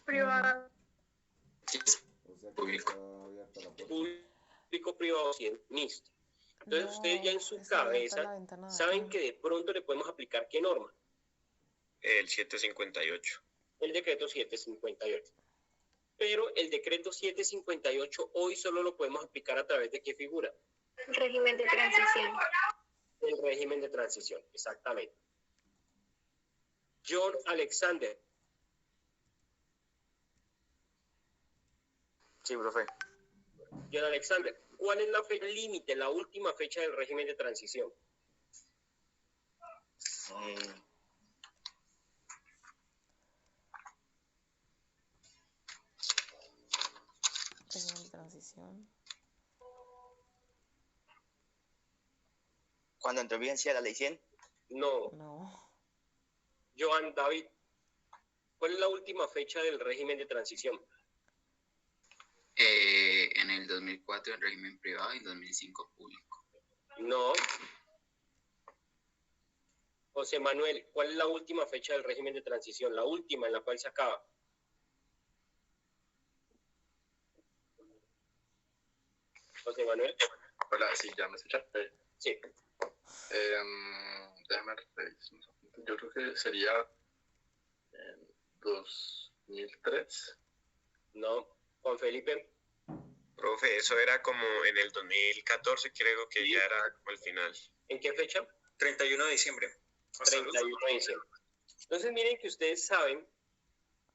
Privado. Público, privado, sí, mixto. Entonces ustedes ya en su cabeza saben que de pronto le podemos aplicar ¿qué norma? El 758. El decreto 758. Pero el decreto 758 hoy solo lo podemos aplicar a través de ¿qué figura? El régimen de transición. El régimen de transición, exactamente. John Alexander. Sí, profe. John Alexander, ¿cuál es la fecha límite, la última fecha del régimen de transición? Régimen de transición. ¿Cuándo entró en vigencia la ley 100? No. Joan David, ¿cuál es la última fecha del régimen de transición? En el 2004 en régimen privado y 2005 público. No. José Manuel, ¿cuál es la última fecha del régimen de transición? La última en la cual se acaba. José Manuel. Hola, sí, ya me escuchan. Sí. Déjame revisar. Yo creo que sería en 2003. No. Juan Felipe. Profe, eso era como en el 2014, creo que ya era como el final. ¿En qué fecha? 31 de diciembre. 31 de diciembre. Entonces miren que ustedes saben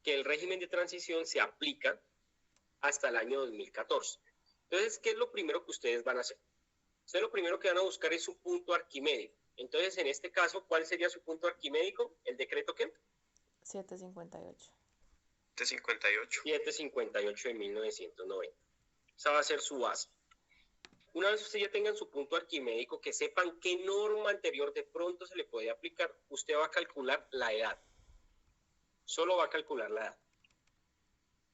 que el régimen de transición se aplica hasta el año 2014. Entonces, ¿qué es lo primero que ustedes van a hacer? Ustedes lo primero que van a buscar es su punto arquimédico. Entonces, en este caso, ¿cuál sería su punto arquimédico? ¿El decreto qué? 758. 758. 758 de 1990. Esa va a ser su base. Una vez ustedes ya tengan su punto arquimédico, que sepan qué norma anterior de pronto se le puede aplicar, usted va a calcular la edad. Solo va a calcular la edad.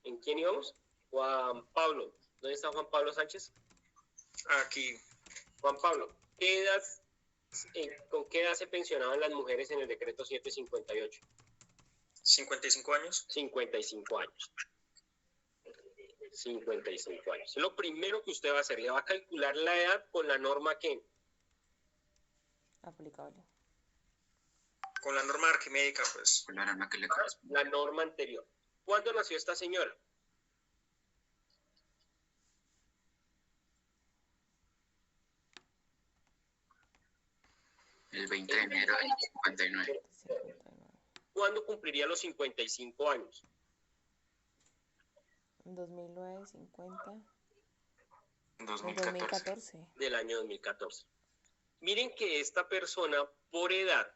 ¿En quién íbamos? Juan Pablo. ¿Dónde está Juan Pablo Sánchez? Aquí. Juan Pablo, ¿qué edad, ¿con qué edad se pensionaban las mujeres en el decreto 758? 55 años. 55 años. 55 años. Lo primero que usted va a hacer, le va a calcular la edad con la norma que... Aplicable. Con la norma arquimédica, pues. Con la norma que le corresponde. La norma anterior. ¿Cuándo nació esta señora? El 20 de enero del 59. ¿Cuándo cumpliría los 55 años? 2009, 50. 2014. 2014. Del año 2014. Miren que esta persona por edad,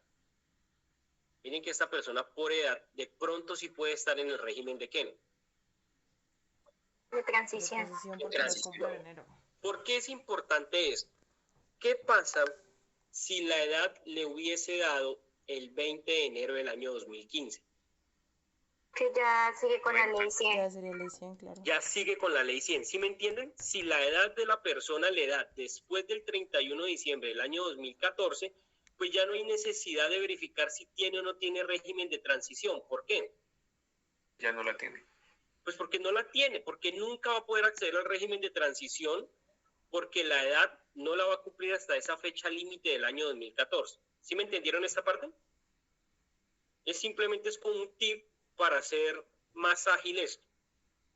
de pronto sí puede estar en el régimen de Kennedy. De transición. Porque no cumple en enero. ¿Por qué es importante esto? ¿Qué pasa si la edad le hubiese dado el 20 de enero del año 2015? Que ya sigue con la ley 100. Ya sería ley 100, claro. Ya sigue con la ley 100. ¿Sí me entienden? Si la edad de la persona le da después del 31 de diciembre del año 2014, pues ya no hay necesidad de verificar si tiene o no tiene régimen de transición. ¿Por qué? Ya no la tiene. Pues porque no la tiene, porque nunca va a poder acceder al régimen de transición, porque la edad no la va a cumplir hasta esa fecha límite del año 2014. ¿Sí me entendieron esta parte? Simplemente es como un tip para hacer más ágil esto.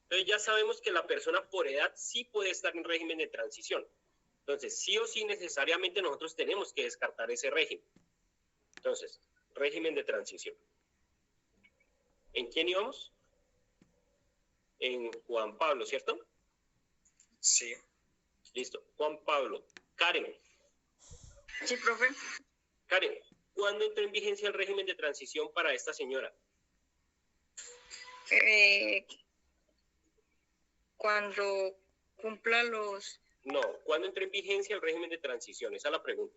Entonces ya sabemos que la persona por edad sí puede estar en régimen de transición. Entonces, sí o sí necesariamente nosotros tenemos que descartar ese régimen. Entonces, régimen de transición. ¿En quién íbamos? En Juan Pablo, ¿cierto? Sí. Listo. Juan Pablo. Karen. Sí, profe. Karen, ¿cuándo entró en vigencia el régimen de transición para esta señora? Cuando cumpla los... No, ¿cuándo entró en vigencia el régimen de transición? Esa es la pregunta.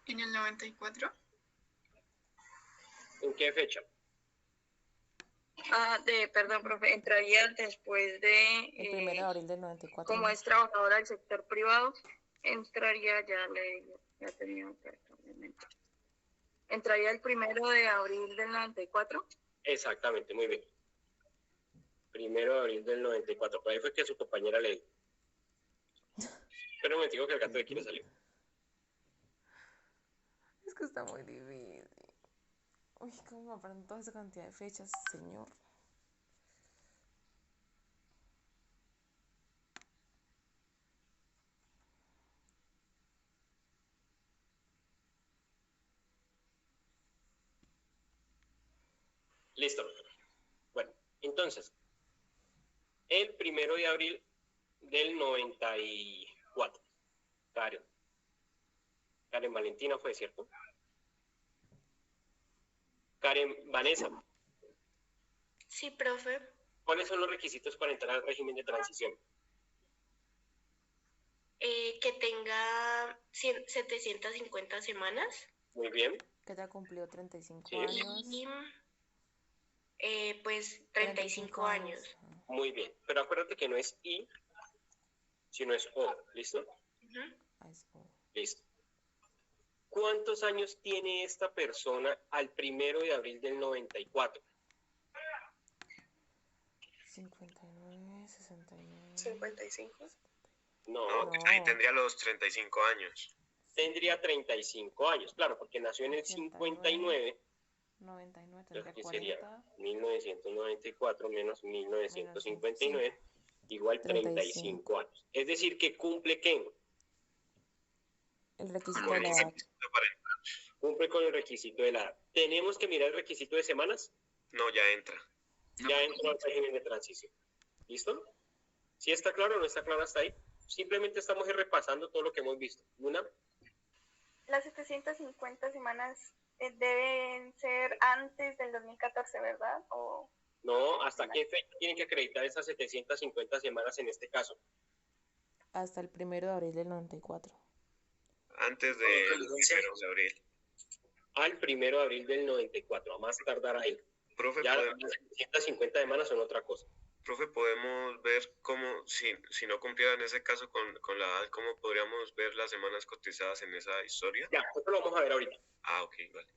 ¿En el 94? ¿En qué fecha? Perdón, profe, entraría después de... El 1 de abril del 94. Como es trabajadora del sector privado, entraría, ya tenía obviamente. ¿Entraría el 1 de abril del 94? Exactamente, muy bien. 1 de abril del 94. Por ahí fue que su compañera le dijo. Pero me digo que el gato de quiere salir. Es que está muy difícil. Uy, ¿cómo me aprendo toda esa cantidad de fechas, señor? Listo. Bueno, entonces, el 1 de abril del 94. Karen Valentina fue, ¿cierto? Karen Vanessa. Sí, profe. ¿Cuáles son los requisitos para entrar al régimen de transición? Que tenga 750 semanas. Muy bien. Que ya cumplió 35 Sí. años. Y pues 35 años. Muy bien. Pero acuérdate que no es I, sino es O. ¿Listo? Listo. ¿Cuántos años tiene esta persona al 1 de abril del 94? 59, 69. 55. No. Ahí tendría los 35 años. Tendría 35 años, claro, porque nació en el 59. 99, Entonces, tendría ¿qué 40. sería? 1994 menos 1959, igual 35 años. Es decir, que cumple, ¿qué? El requisito de la edad. Cumple con el requisito de la edad. ¿Tenemos que mirar el requisito de semanas? No, ya entra. Ya entró al régimen de transición. ¿Listo? ¿Sí está claro o no está claro hasta ahí? Simplemente estamos repasando todo lo que hemos visto. ¿Una? Las 750 semanas deben ser antes del 2014, ¿verdad? O No, ¿hasta qué fecha tienen que acreditar esas 750 semanas en este caso? Hasta el 1 de abril del 94. Antes del 1 de abril. Al 1 de abril del 94, a más tardar ahí. Profe, ya las 750 semanas son otra cosa. Profe, podemos ver cómo, si no cumpliera en ese caso con la edad, cómo podríamos ver las semanas cotizadas en esa historia. Ya, eso lo vamos a ver ahorita. Ah, ok, vale.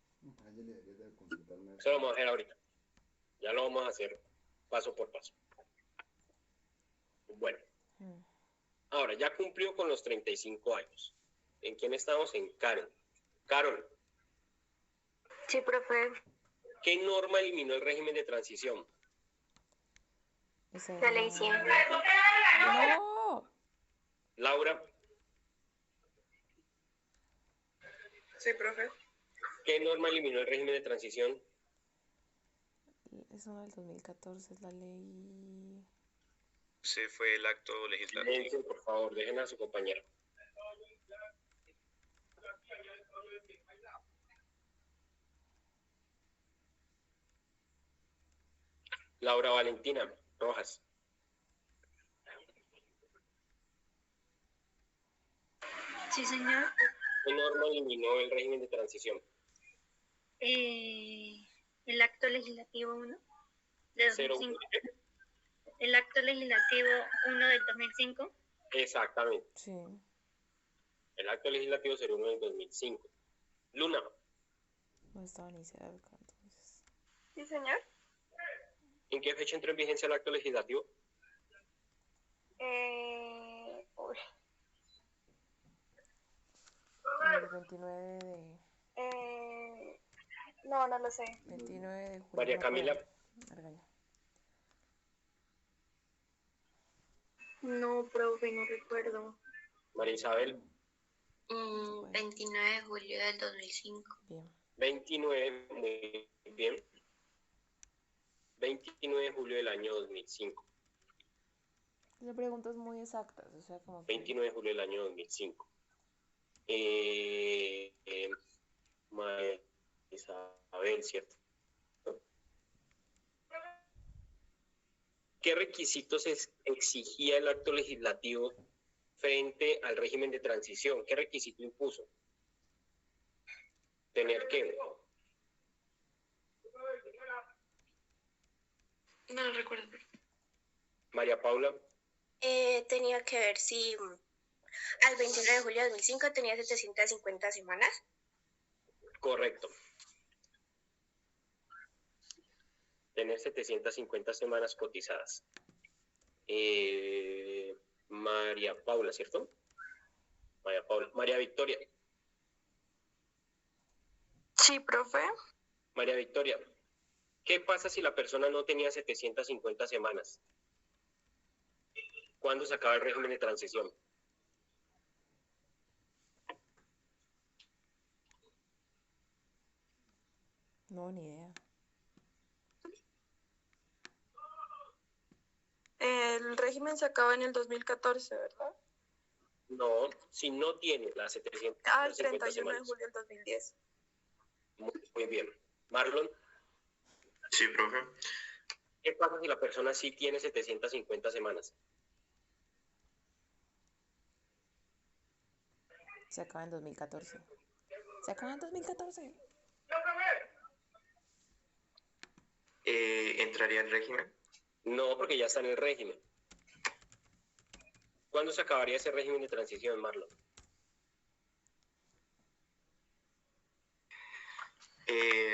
Eso lo vamos a ver ahorita. Ya lo vamos a hacer paso por paso. Bueno. Ahora, ya cumplió con los 35 años. ¿En quién estamos? En Carol. Carol. Sí, profe. ¿Qué norma eliminó el régimen de transición? La ley 100. ¡No! Laura. Sí, profe. ¿Qué norma eliminó el régimen de transición? Es una del 2014, es la ley... Sí, fue el acto legislativo. Silencio, por favor, dejen a su compañero. Laura Valentina Rojas. Sí, señor. ¿Qué norma eliminó el régimen de transición? El acto legislativo 1 de 2005. 01. El acto legislativo 1 del 2005. Exactamente. Sí. El acto legislativo 01 del 2005. Luna. No estaba ni cerca, entonces. Sí, señor. ¿En qué fecha entró en vigencia el acto legislativo? Uy. El 29 de... No lo sé. 29 de julio. María Camila. Argaña. No, profe, no recuerdo. María Isabel. 29 de julio del 2005. Bien. 29, muy bien. 29 de julio del año 2005. Son preguntas muy exactas, o sea, como que... 29 de julio del año 2005. María Isabel, ¿cierto? ¿Qué requisitos exigía el acto legislativo frente al régimen de transición? ¿Qué requisito impuso? ¿Tener qué? No lo recuerdo. María Paula. Tenía que ver si al 29 de julio de 2005 tenía 750 semanas. Correcto. Tener 750 semanas cotizadas. María Paula, ¿cierto? María Paula. María Victoria. Sí, profe. María Victoria. ¿Qué pasa si la persona no tenía 750 semanas? ¿Cuándo se acaba el régimen de transición? No, ni idea. El régimen se acaba en el 2014, ¿verdad? No, si no tiene las 750 el 31 de semanas. julio del 2010. Muy bien. Marlon. Sí, profe. ¿Qué pasa si la persona sí tiene 750 semanas? Se acaba en 2014. Se acaba en 2014. ¿Entraría el régimen? No, porque ya está en el régimen. ¿Cuándo se acabaría ese régimen de transición, Marlon?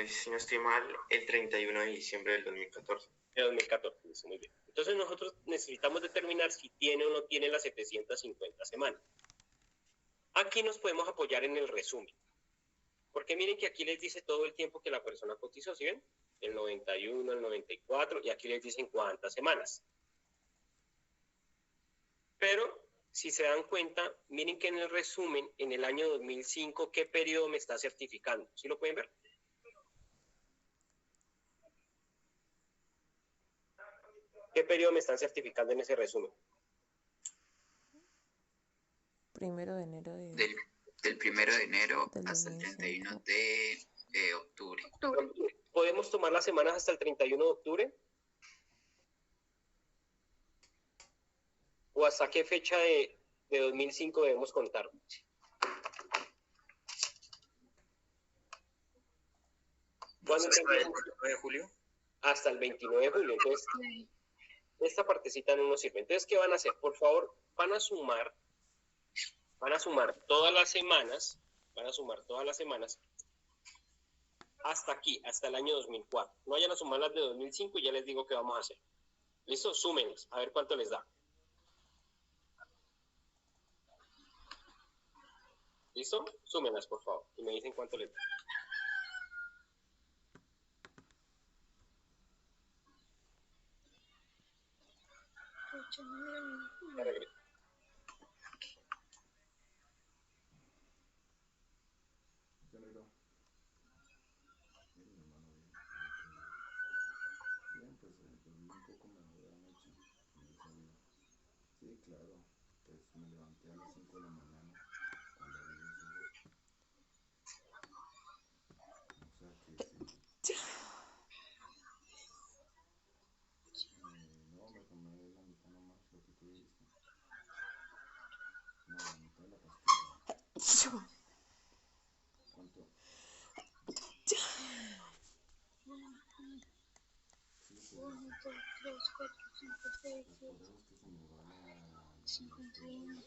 Si no estoy mal, el 31 de diciembre del 2014. De 2014, muy bien. Entonces nosotros necesitamos determinar si tiene o no tiene las 750 semanas. Aquí nos podemos apoyar en el resumen. Porque miren que aquí les dice todo el tiempo que la persona cotizó, ¿sí ven? El 91, el 94, y aquí les dicen cuántas semanas. Pero, si se dan cuenta, miren que en el resumen, en el año 2005, ¿qué periodo me está certificando? ¿Sí lo pueden ver? ¿Qué periodo me están certificando en ese resumen? 1 de enero de... Del 1 de enero del hasta el 2005. 31 de tomar las semanas hasta el 31 de octubre? ¿O hasta qué fecha de 2005 debemos contar? ¿Cuándo hasta el 29 de julio. Hasta el 29 de julio. Entonces, esta partecita no nos sirve. Entonces, ¿qué van a hacer? Por favor, van a sumar todas las semanas, hasta aquí, hasta el año 2004. No vayan a sumar las de 2005 y ya les digo qué vamos a hacer. ¿Listo? Súmenlas, a ver cuánto les da. ¿Listo? Súmenlas, por favor, y me dicen cuánto les da. Sí, claro, pues me levanté a las 5 de la mañana cuando abrí los ojos. O sea que sí. No, me tomé la mitad nomás, lo que tú dijiste. No, la mitad de la pastilla. ¿Cuánto? Sí, pues, 1, 2, 3, 4, 5, 6, 7, por eso es que se me va la 51,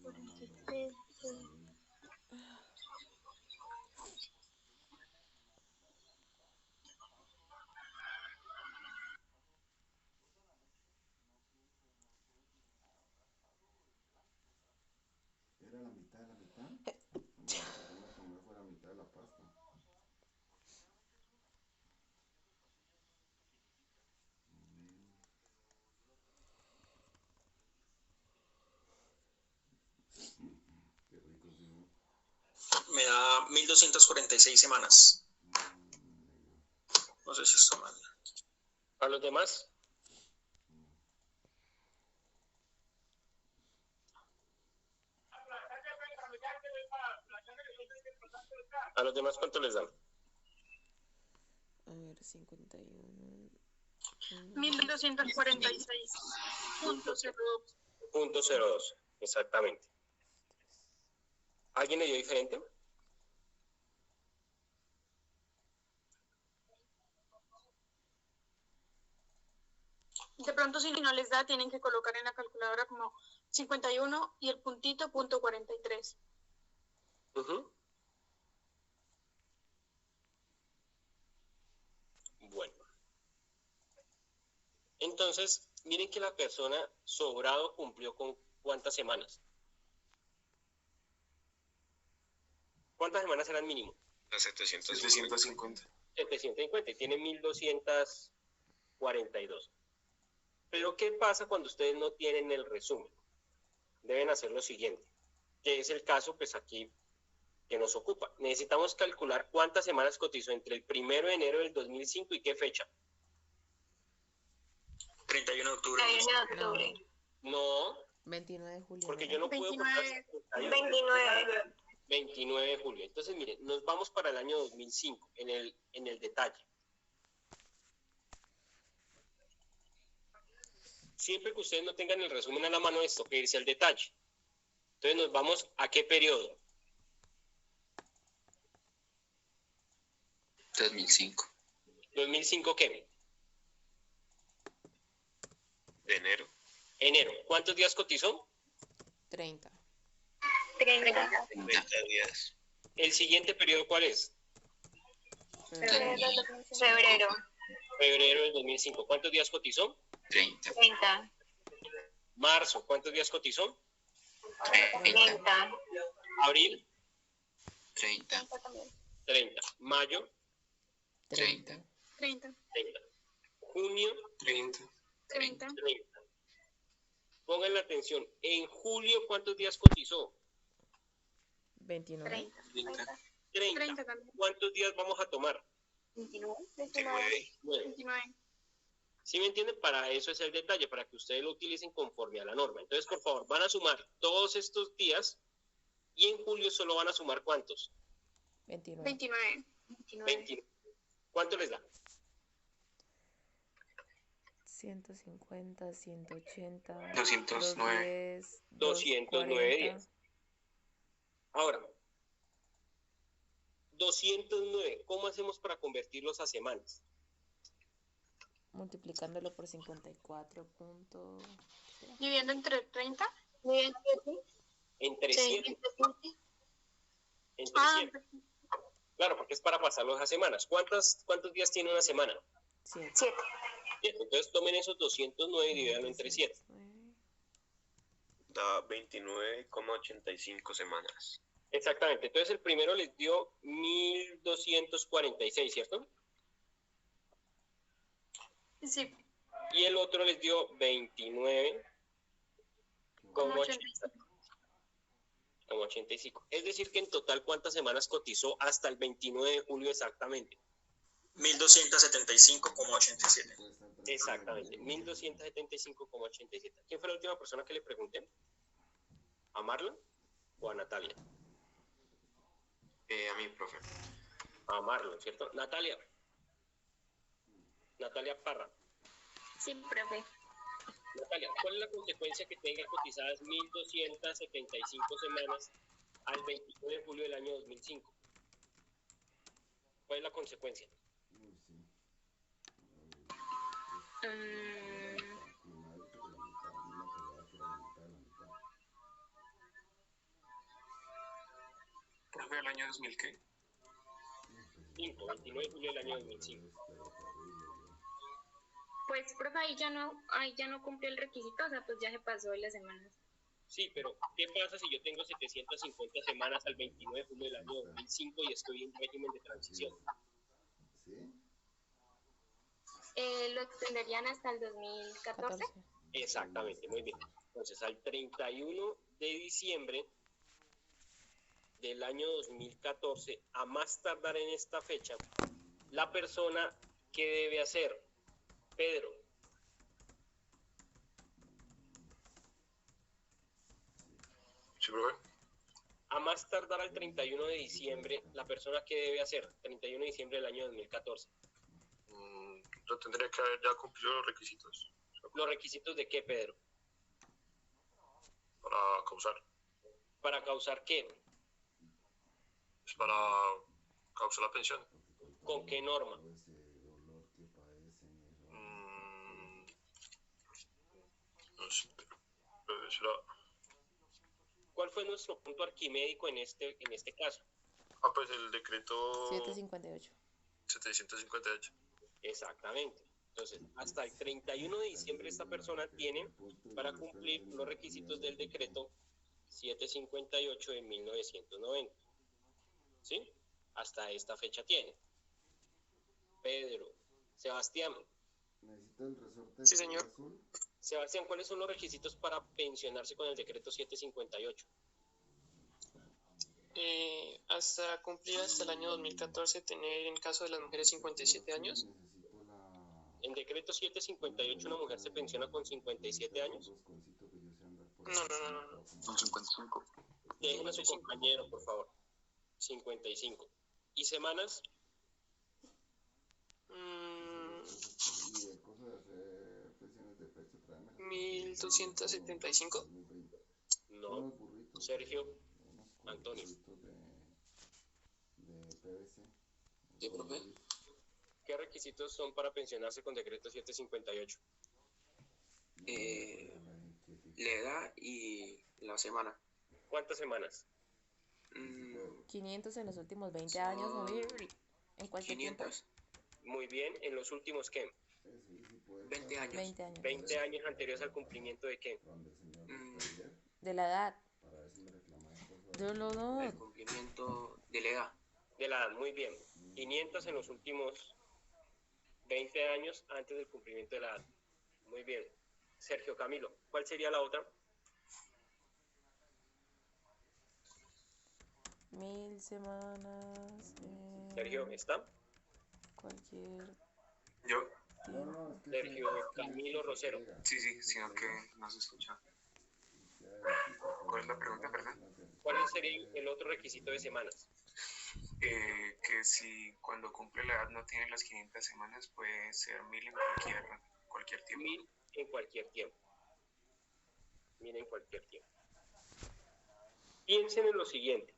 43, ¿Era la mitad de la mitad? No, yo me tomé fue la mitad de la pasta. Qué rico, sí, ¿no? Me da 1246 semanas. No sé si está mal. ¿A los demás? ¿A los demás cuánto les dan? A ver, 51. 1246.02. Punto 02, exactamente. ¿Alguien le dio diferente? De pronto, si no les da, tienen que colocar en la calculadora como 51 y el puntito, punto 43. Bueno. Entonces, miren que la persona sobrado cumplió con ¿cuántas semanas? ¿Cuántas semanas eran mínimo? 750. 750 y tiene 1242. Pero ¿qué pasa cuando ustedes no tienen el resumen? Deben hacer lo siguiente, que es el caso pues aquí que nos ocupa. Necesitamos calcular cuántas semanas cotizó entre el 1 de enero del 2005 y qué fecha. 31 de octubre. 31 de octubre. No. 29 de julio. Porque yo no puedo 29 de julio. Entonces, miren, nos vamos para el año 2005, en el detalle. Siempre que ustedes no tengan el resumen a la mano, esto que irse al detalle. Entonces, nos vamos a qué periodo. 2005. ¿2005 qué? De enero. Enero. ¿Cuántos días cotizó? 30. 30 días. ¿El siguiente periodo cuál es? Febrero. Febrero del 2005. ¿Cuántos días cotizó? 30. Marzo. ¿Cuántos días cotizó? 30. Abril. 30. 30. Mayo. 30. 30. Junio. 30. 30. Pongan la atención. En julio, ¿cuántos días cotizó? 29. 30. ¿Cuántos días vamos a tomar? 29. ¿Sí me entienden? Para eso es el detalle, para que ustedes lo utilicen conforme a la norma. Entonces, por favor, van a sumar todos estos días y en julio solo van a sumar ¿cuántos? 29. 29. 29. ¿Cuánto les da? 150, 180, 209. 209 días. Ahora, 209, ¿cómo hacemos para convertirlos a semanas? Multiplicándolo por 54 puntos. Dividiendo entre 30. Entre Sí. 100. Entre 100. Claro, porque es para pasarlos a semanas. ¿Cuántos días tiene una semana? 7. 7. Entonces tomen esos 209 y divídanlo entre 7. Da 29,85 semanas. Exactamente. Entonces el primero les dio 1246, ¿cierto? Sí. Y el otro les dio 29,85. Es decir, que en total, ¿cuántas semanas cotizó hasta el 29 de julio exactamente? 1275,87. Exactamente, 1275,87. ¿Quién fue la última persona que le pregunté? ¿A Marlon o a Natalia? A mí, profe. A Marlon, ¿cierto? Natalia Parra. Sí, profe. Natalia, ¿cuál es la consecuencia que tenga cotizadas 1275 semanas al 29 de julio del año 2005? ¿Cuál es la consecuencia? Profe, ¿el año 2000 qué? 29 de julio del año 2005. Pues, profe, ahí ya no cumplió el requisito, o sea, pues ya se pasó de las semanas. Sí, pero ¿qué pasa si yo tengo 750 semanas al 29 de julio del año 2005 y estoy en régimen de transición? ¿Lo extenderían hasta el 2014? Exactamente, muy bien. Entonces, al 31 de diciembre del año 2014, a más tardar en esta fecha, la persona, ¿qué debe hacer? Pedro. Sí, profe. A más tardar al 31 de diciembre, la persona, ¿qué debe hacer? 31 de diciembre del año 2014. Yo tendría que haber ya cumplido los requisitos. ¿Los requisitos de qué, Pedro? Para causar. ¿Para causar qué? Es para causar la pensión. ¿Con qué norma? No sé. Será... ¿Cuál fue nuestro punto arquimédico en este caso? Pues el decreto 758. 758. Exactamente. Entonces, hasta el 31 de diciembre esta persona tiene para cumplir los requisitos del decreto 758 de 1990. ¿Sí? Hasta esta fecha tiene. Pedro, Sebastián. Sí, señor. Sebastián, ¿cuáles son los requisitos para pensionarse con el decreto 758? Hasta cumplir hasta el año 2014, tener en caso de las mujeres 57 años. ¿En decreto 758 una mujer se pensiona con 57 años? No. Con 55. Dejen a su compañero, por favor. 55. ¿Y semanas? 1275. No. Sergio, Antonio. ¿Sí, profe? ¿Qué requisitos son para pensionarse con decreto 758? La edad y la semana. ¿Cuántas semanas? 500 en los últimos 20 años, morir en cualquier 500. tiempo. Muy bien. ¿En los últimos qué? 20 años. 20 años. 20 años anteriores al cumplimiento de qué? De la edad. El cumplimiento de la edad. De la edad, muy bien. 500 en los últimos 20 años antes del cumplimiento de la edad. Muy bien. Sergio Camilo, ¿cuál sería la otra? 1000 semanas. Sergio, ¿está? Cualquier. ¿Yo? Sergio Camilo Rosero. Sí, sino que no se escucha. ¿Cuál es la pregunta, perdón? ¿Cuál sería el otro requisito de semanas? Que si cuando cumple la edad no tiene las 500 semanas, puede ser 1000 en cualquier Cualquier tiempo. 1000 en cualquier tiempo. 1000 en cualquier tiempo. Piensen en lo siguiente.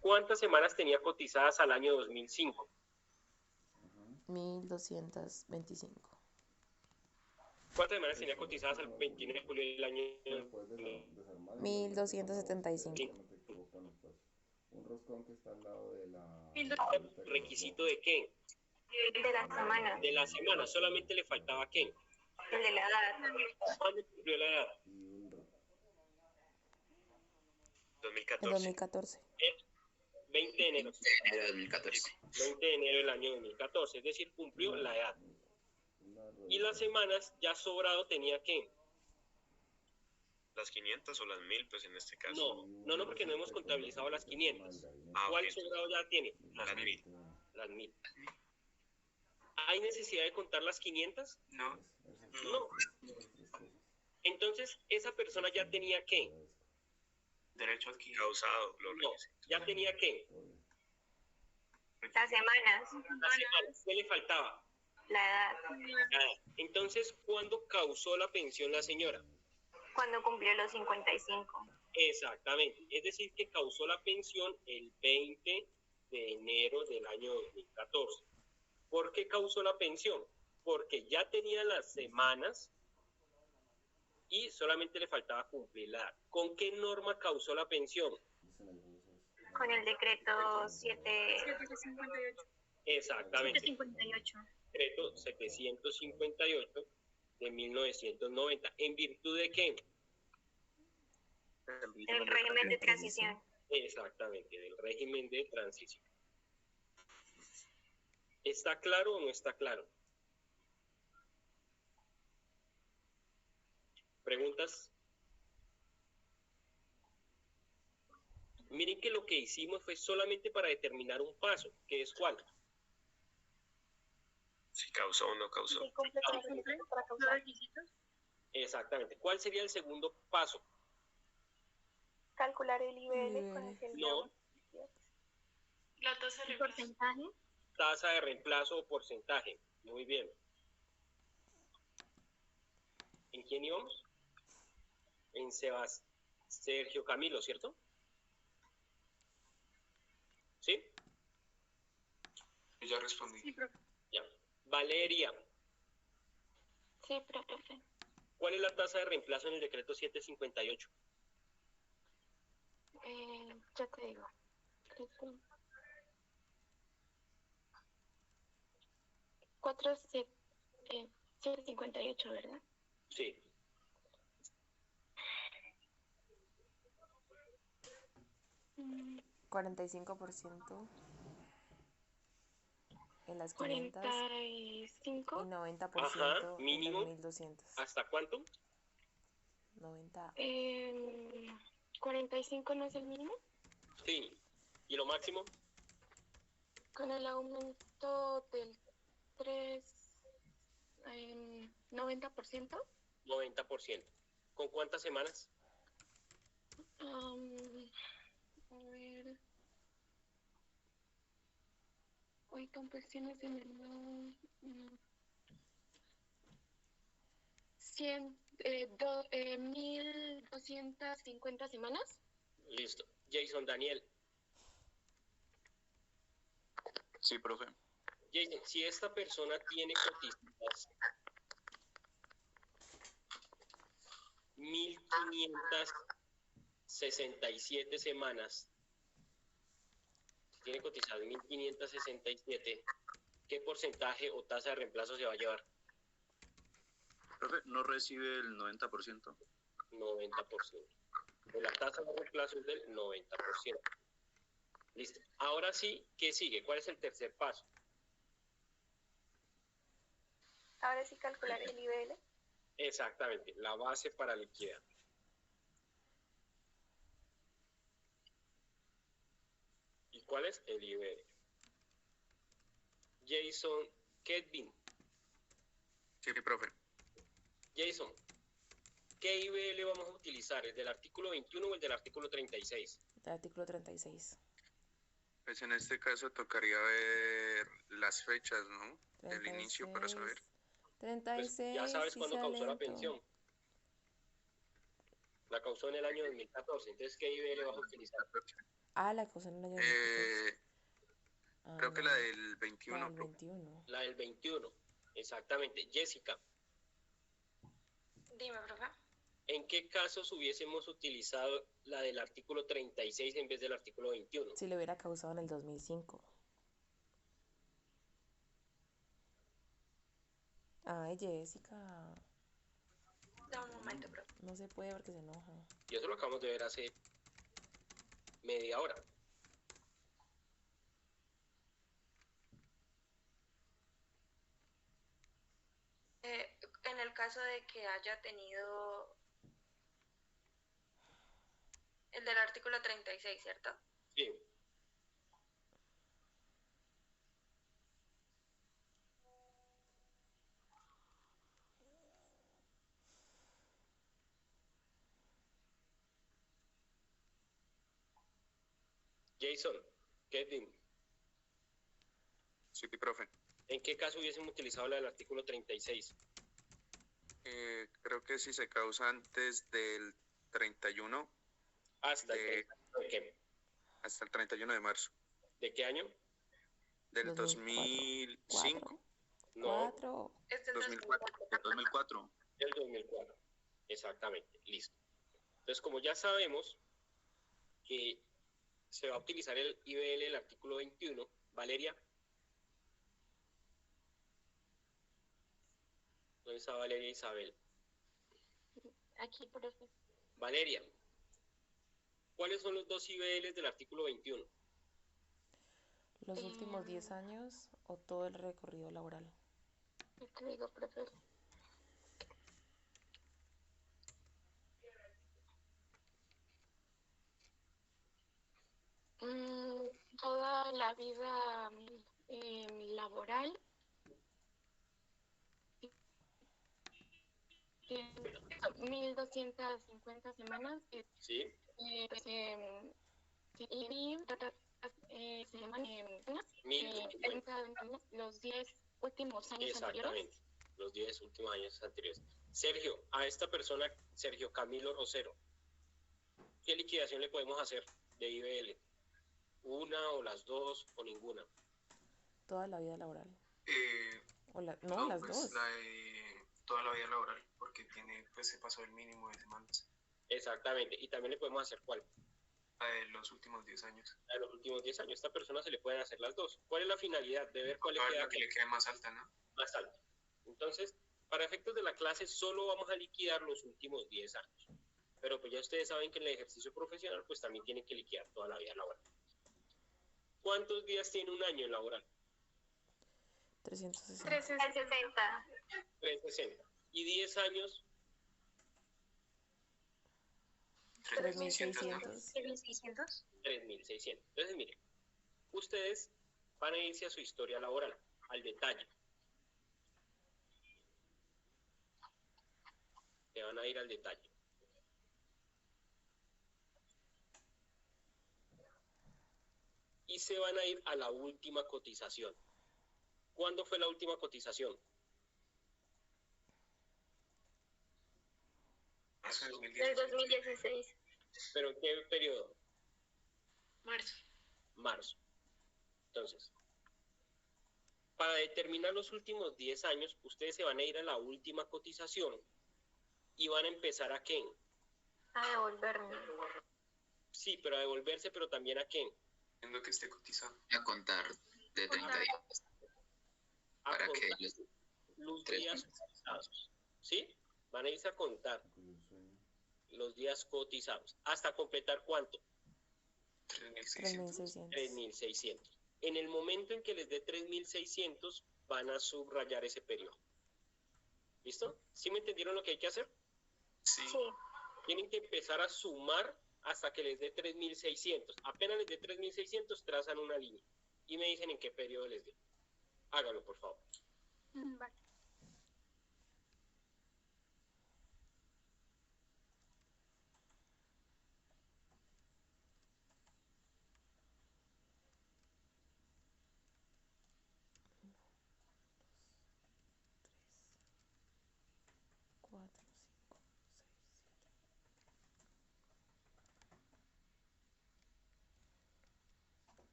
¿Cuántas semanas tenía cotizadas al año 2005? 1225. ¿Cuántas semanas tenía cotizadas al 29 de julio del año 1275? Un roscón que está al lado de la... ¿Requisito de qué? De la semana. De la semana. Solamente le faltaba qué. El de la edad. ¿Cuándo cumplió la edad? 2014. En 2014. 20 de enero. Enero de 2014. 20 de enero del año 2014. Es decir, cumplió la edad. Y las semanas ya sobrado tenía qué. Las 500 o las 1000, pues en este caso. No, porque no hemos contabilizado las 500. ¿Cuál sobrado ya tiene? Las 1000. Las 1000. ¿Hay necesidad de contar las 500? No. No. Entonces, esa persona ya tenía qué. Derecho adquirido. Causado. No, ya tenía qué. Las semanas. ¿Qué le faltaba? La edad. Entonces, ¿cuándo causó la pensión la señora? Cuando cumplió los 55. Exactamente. Es decir, que causó la pensión el 20 de enero del año 2014. ¿Por qué causó la pensión? Porque ya tenía las semanas y solamente le faltaba cumplirla. ¿Con qué norma causó la pensión? Con el decreto 758. Exactamente. 758. Decreto 758 de 1990. ¿En virtud de qué? El régimen de transición. Exactamente, del régimen de transición. ¿Está claro o no está claro? ¿Preguntas? Miren que lo que hicimos fue solamente para determinar un paso, que es ¿cuál? Si causó o no causó. Los requisitos. Exactamente. ¿Cuál sería el segundo paso? Calcular el IBL con el que No. La tasa de porcentaje. Tasa de reemplazo o porcentaje. Muy bien. ¿En quién íbamos? En Sergio Camilo, ¿cierto? ¿Sí? Ya respondí. Sí, profe. Ya. Valeria, Sí, profe. ¿cuál es la tasa de reemplazo en el decreto 758? Ya te digo. 758, ¿verdad? Sí. Mm, 45% en las 500 45. y 90% Ajá, en mínimo. las 1200. ¿Hasta cuánto? 90. 45 no es el mínimo. Sí. ¿Y lo máximo? Con el aumento del 90%. 90%. ¿Con cuántas semanas? A ver. Hoy con cuestiones de menor. 1250 semanas. Listo. Jason Daniel. Sí, profe. Jason, si esta persona tiene cotizadas 1567 semanas, tiene cotizadas 1567, ¿qué porcentaje o tasa de reemplazo se va a llevar? Profe, no recibe el 90%. 90%. Pues la tasa de reemplazo es del 90%. Listo. Ahora sí, ¿qué sigue? ¿Cuál es el tercer paso? Ahora sí calcular el IBL. Exactamente, la base para liquidar. ¿Y cuál es? El IBL. Jason Kedvin. Sí, profe. Jason, ¿qué IBL vamos a utilizar? ¿El del artículo 21 o el del artículo 36? El artículo 36. Pues en este caso tocaría ver las fechas, ¿no? Del inicio para saber. Pues ya 36 sabes sí cuándo sea causó la lento. pensión. La causó en el año 2014. Entonces, ¿qué IBL vas a utilizar? Ah, la cosa en el año 2014. Ah, Creo que no, la del la 21, del profe. 21. La del 21. Exactamente. Jessica, Dime, profe. ¿en qué casos hubiésemos utilizado la del artículo 36 en vez del artículo 21? Si le hubiera causado en el 2005. Ay, Jessica. Da un momento, profe. No se puede porque se enoja. Y eso lo acabamos de ver hace media hora. En el caso de que haya tenido el del artículo 36, ¿cierto? Sí. Jason, Kevin, Sí, profe. ¿en qué caso hubiésemos utilizado la del artículo 36? Creo que si se causa antes del 31 ¿Hasta el de, 31 de qué? hasta el 31 de marzo ¿De qué año? del 2004. 2005. No, 4. Este es 2004. 2004. del 2004. Exactamente, listo. Entonces, como ya sabemos que se va a utilizar el IBL, el artículo 21, Valeria. ¿Dónde está Valeria Isabel? Aquí, profe. Valeria, ¿cuáles son los dos IBLs del artículo 21? Los últimos 10 años o todo el recorrido laboral. ¿Qué te digo, profe? Toda la vida laboral, 1250 semanas. Sí. Y se llaman los 10 últimos años anteriores. Exactamente, los 10 últimos años anteriores. Sergio, a esta persona, Sergio Camilo Rosero, ¿qué liquidación le podemos hacer de IBL? ¿Una o las dos o ninguna? Toda la vida laboral. No, las pues dos. Toda la vida laboral, porque pues se pasó el mínimo de semanas. Exactamente, y también le podemos hacer ¿cuál? La de los últimos 10 años. A los últimos 10 años. A esta persona se le pueden hacer las dos. ¿Cuál es la finalidad? De ver cuál le queda, la que le quede más alta, ¿no? Más alta. Entonces, para efectos de la clase, solo vamos a liquidar los últimos 10 años. Pero pues ya ustedes saben que en el ejercicio profesional, pues también tienen que liquidar toda la vida laboral. ¿Cuántos días tiene un año laboral? 360. 360. 360. ¿Y 10 años? 3600. 3600. 3600. Entonces, miren, ustedes van a irse a su historia laboral, al detalle. Se van a ir al detalle. Y se van a ir a la última cotización. ¿Cuándo fue la última cotización? Del 2016. ¿Pero en qué periodo? Marzo. Marzo. Entonces, para determinar los últimos 10 años, ustedes se van a ir a la última cotización y van a empezar ¿a qué? A devolverme. Sí, pero a devolverse, pero también ¿a qué? Viendo que esté cotizado. A contar de 30 días. Para que ellos... Los días cotizados. ¿Sí? Van a irse a contar los días cotizados. ¿Hasta completar cuánto? 3600. 3600. En el momento en que les dé 3600, van a subrayar ese periodo. ¿Listo? ¿Sí me entendieron lo que hay que hacer? Sí. Tienen que empezar a sumar hasta que les dé 3600. Apenas les dé 3600, trazan una línea. Y me dicen en qué periodo les dé. Háganlo, por favor. Vale.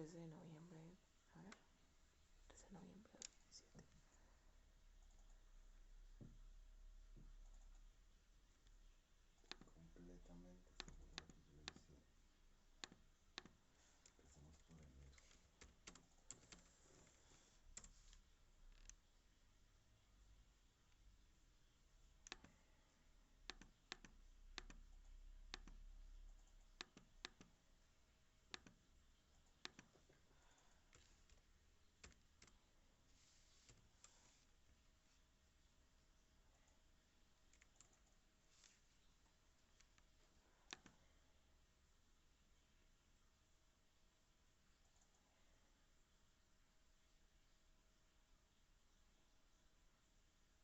13 de noviembre. A ver. 13 de noviembre de 2017. Completamente seguro que yo hice. Empezamos por enero.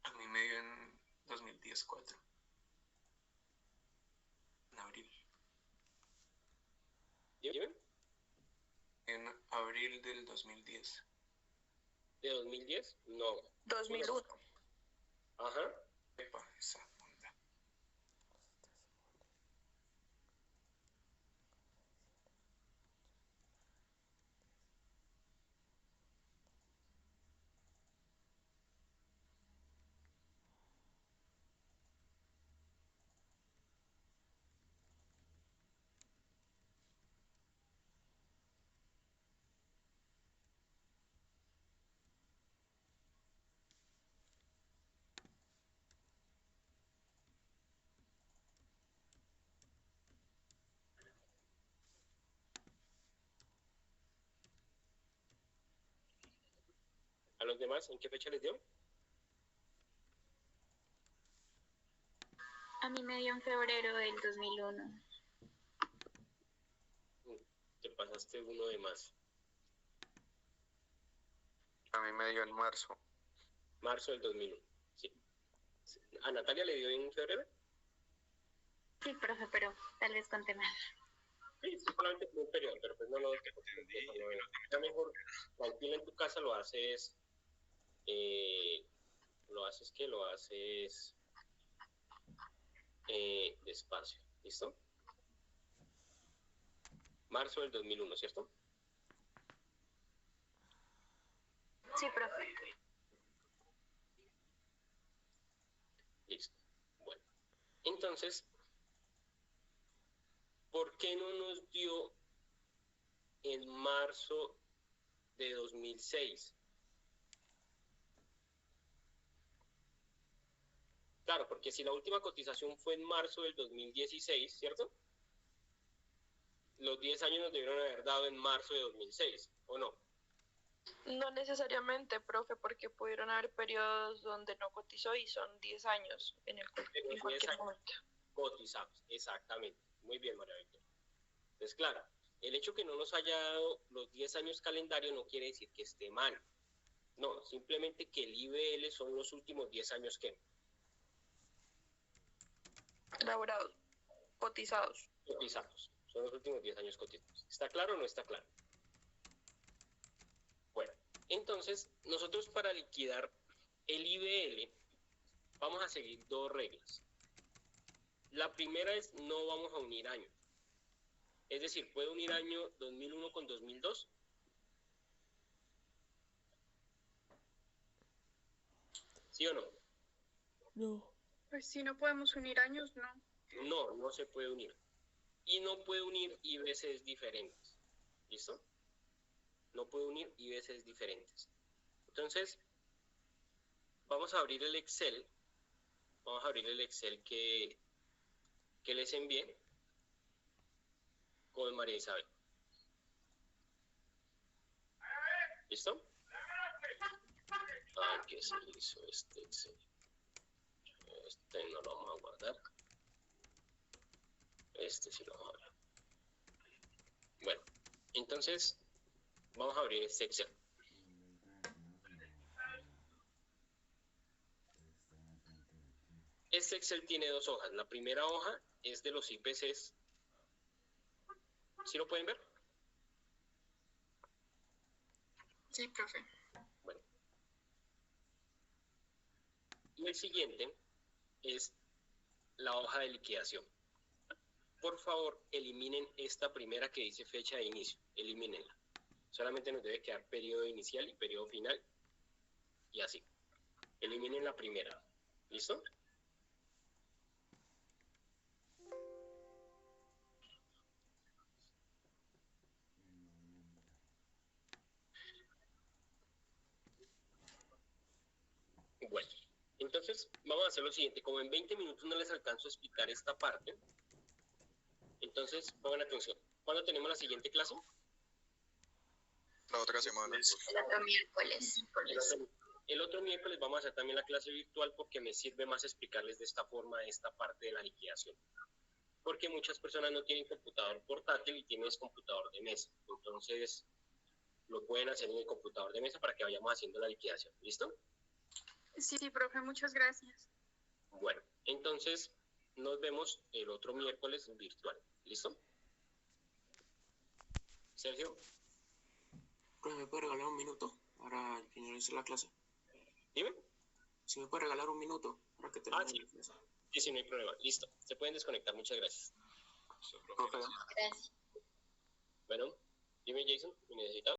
A mí me dio en 2010, 4. En abril. ¿Dime? En abril del 2010. ¿De 2010? No. 2001. Ajá. Epa, esa onda. ¿A los demás en qué fecha les dio? A mí me dio en febrero del 2001. Te pasaste uno de más. A mí me dio en marzo. Marzo del 2001, sí. ¿A Natalia le dio en febrero? Sí, profe, pero tal vez conté mal. Sí, solamente por un periodo, pero pues no lo entendí. Ya mejor, tranquila en tu casa, lo haces despacio, ¿listo? Marzo del 2001, ¿cierto? Sí, profe. Listo. Bueno, entonces, ¿por qué no nos dio en marzo de 2006? Claro, porque si la última cotización fue en marzo del 2016, ¿cierto? Los 10 años nos debieron haber dado en marzo de 2006, ¿o no? No necesariamente, profe, porque pudieron haber periodos donde no cotizó y son 10 años en cualquier momento. Cotizados, exactamente. Muy bien, María Victoria. Entonces, claro, el hecho que no nos haya dado los 10 años calendario no quiere decir que esté mal. No, simplemente que el IBL son los últimos 10 años que... Elaborados, cotizados. Cotizados, son los últimos 10 años cotizados. ¿Está claro o no está claro? Bueno, entonces, nosotros para liquidar el IBL vamos a seguir dos reglas. La primera es no vamos a unir años. Es decir, ¿puede unir año 2001 con 2002? ¿Sí o no? No. Pues si no podemos unir años, no. No, no se puede unir. Y no puede unir IBCs diferentes. ¿Listo? No puede unir IBCs diferentes. Entonces, vamos a abrir el Excel. Vamos a abrir el Excel que les envié con María Isabel. ¿Listo? Ah, ¿qué se hizo este Excel? Este no lo vamos a guardar. Este sí lo vamos a abrir. Bueno, entonces vamos a abrir este Excel. Este Excel tiene dos hojas. La primera hoja es de los IPCs. ¿Sí lo pueden ver? Sí, profe. Bueno. Y el siguiente es la hoja de liquidación. Por favor, eliminen esta primera que dice fecha de inicio. Elimínenla. Solamente nos debe quedar periodo inicial y periodo final. Y así. Eliminen la primera. ¿Listo? Bueno, entonces vamos a hacer lo siguiente. Como en 20 minutos no les alcanzo a explicar esta parte, entonces pongan atención. ¿Cuándo tenemos la siguiente clase? La otra semana. El otro miércoles. El otro miércoles vamos a hacer también la clase virtual porque me sirve más explicarles de esta forma esta parte de la liquidación. Porque muchas personas no tienen computador portátil y tienen computador de mesa. Entonces, lo pueden hacer en el computador de mesa para que vayamos haciendo la liquidación. ¿Listo? Sí, profe, muchas gracias. Bueno, entonces nos vemos el otro miércoles virtual. ¿Listo? Sergio. Profe, ¿me puede regalar un minuto para finalizar la clase? Dime. Si me puede regalar un minuto para que termine sí. la clase. Sí, no hay problema. Listo. Se pueden desconectar. Muchas gracias. Profe. Gracias. Bueno, dime, Jason, ¿me necesitas?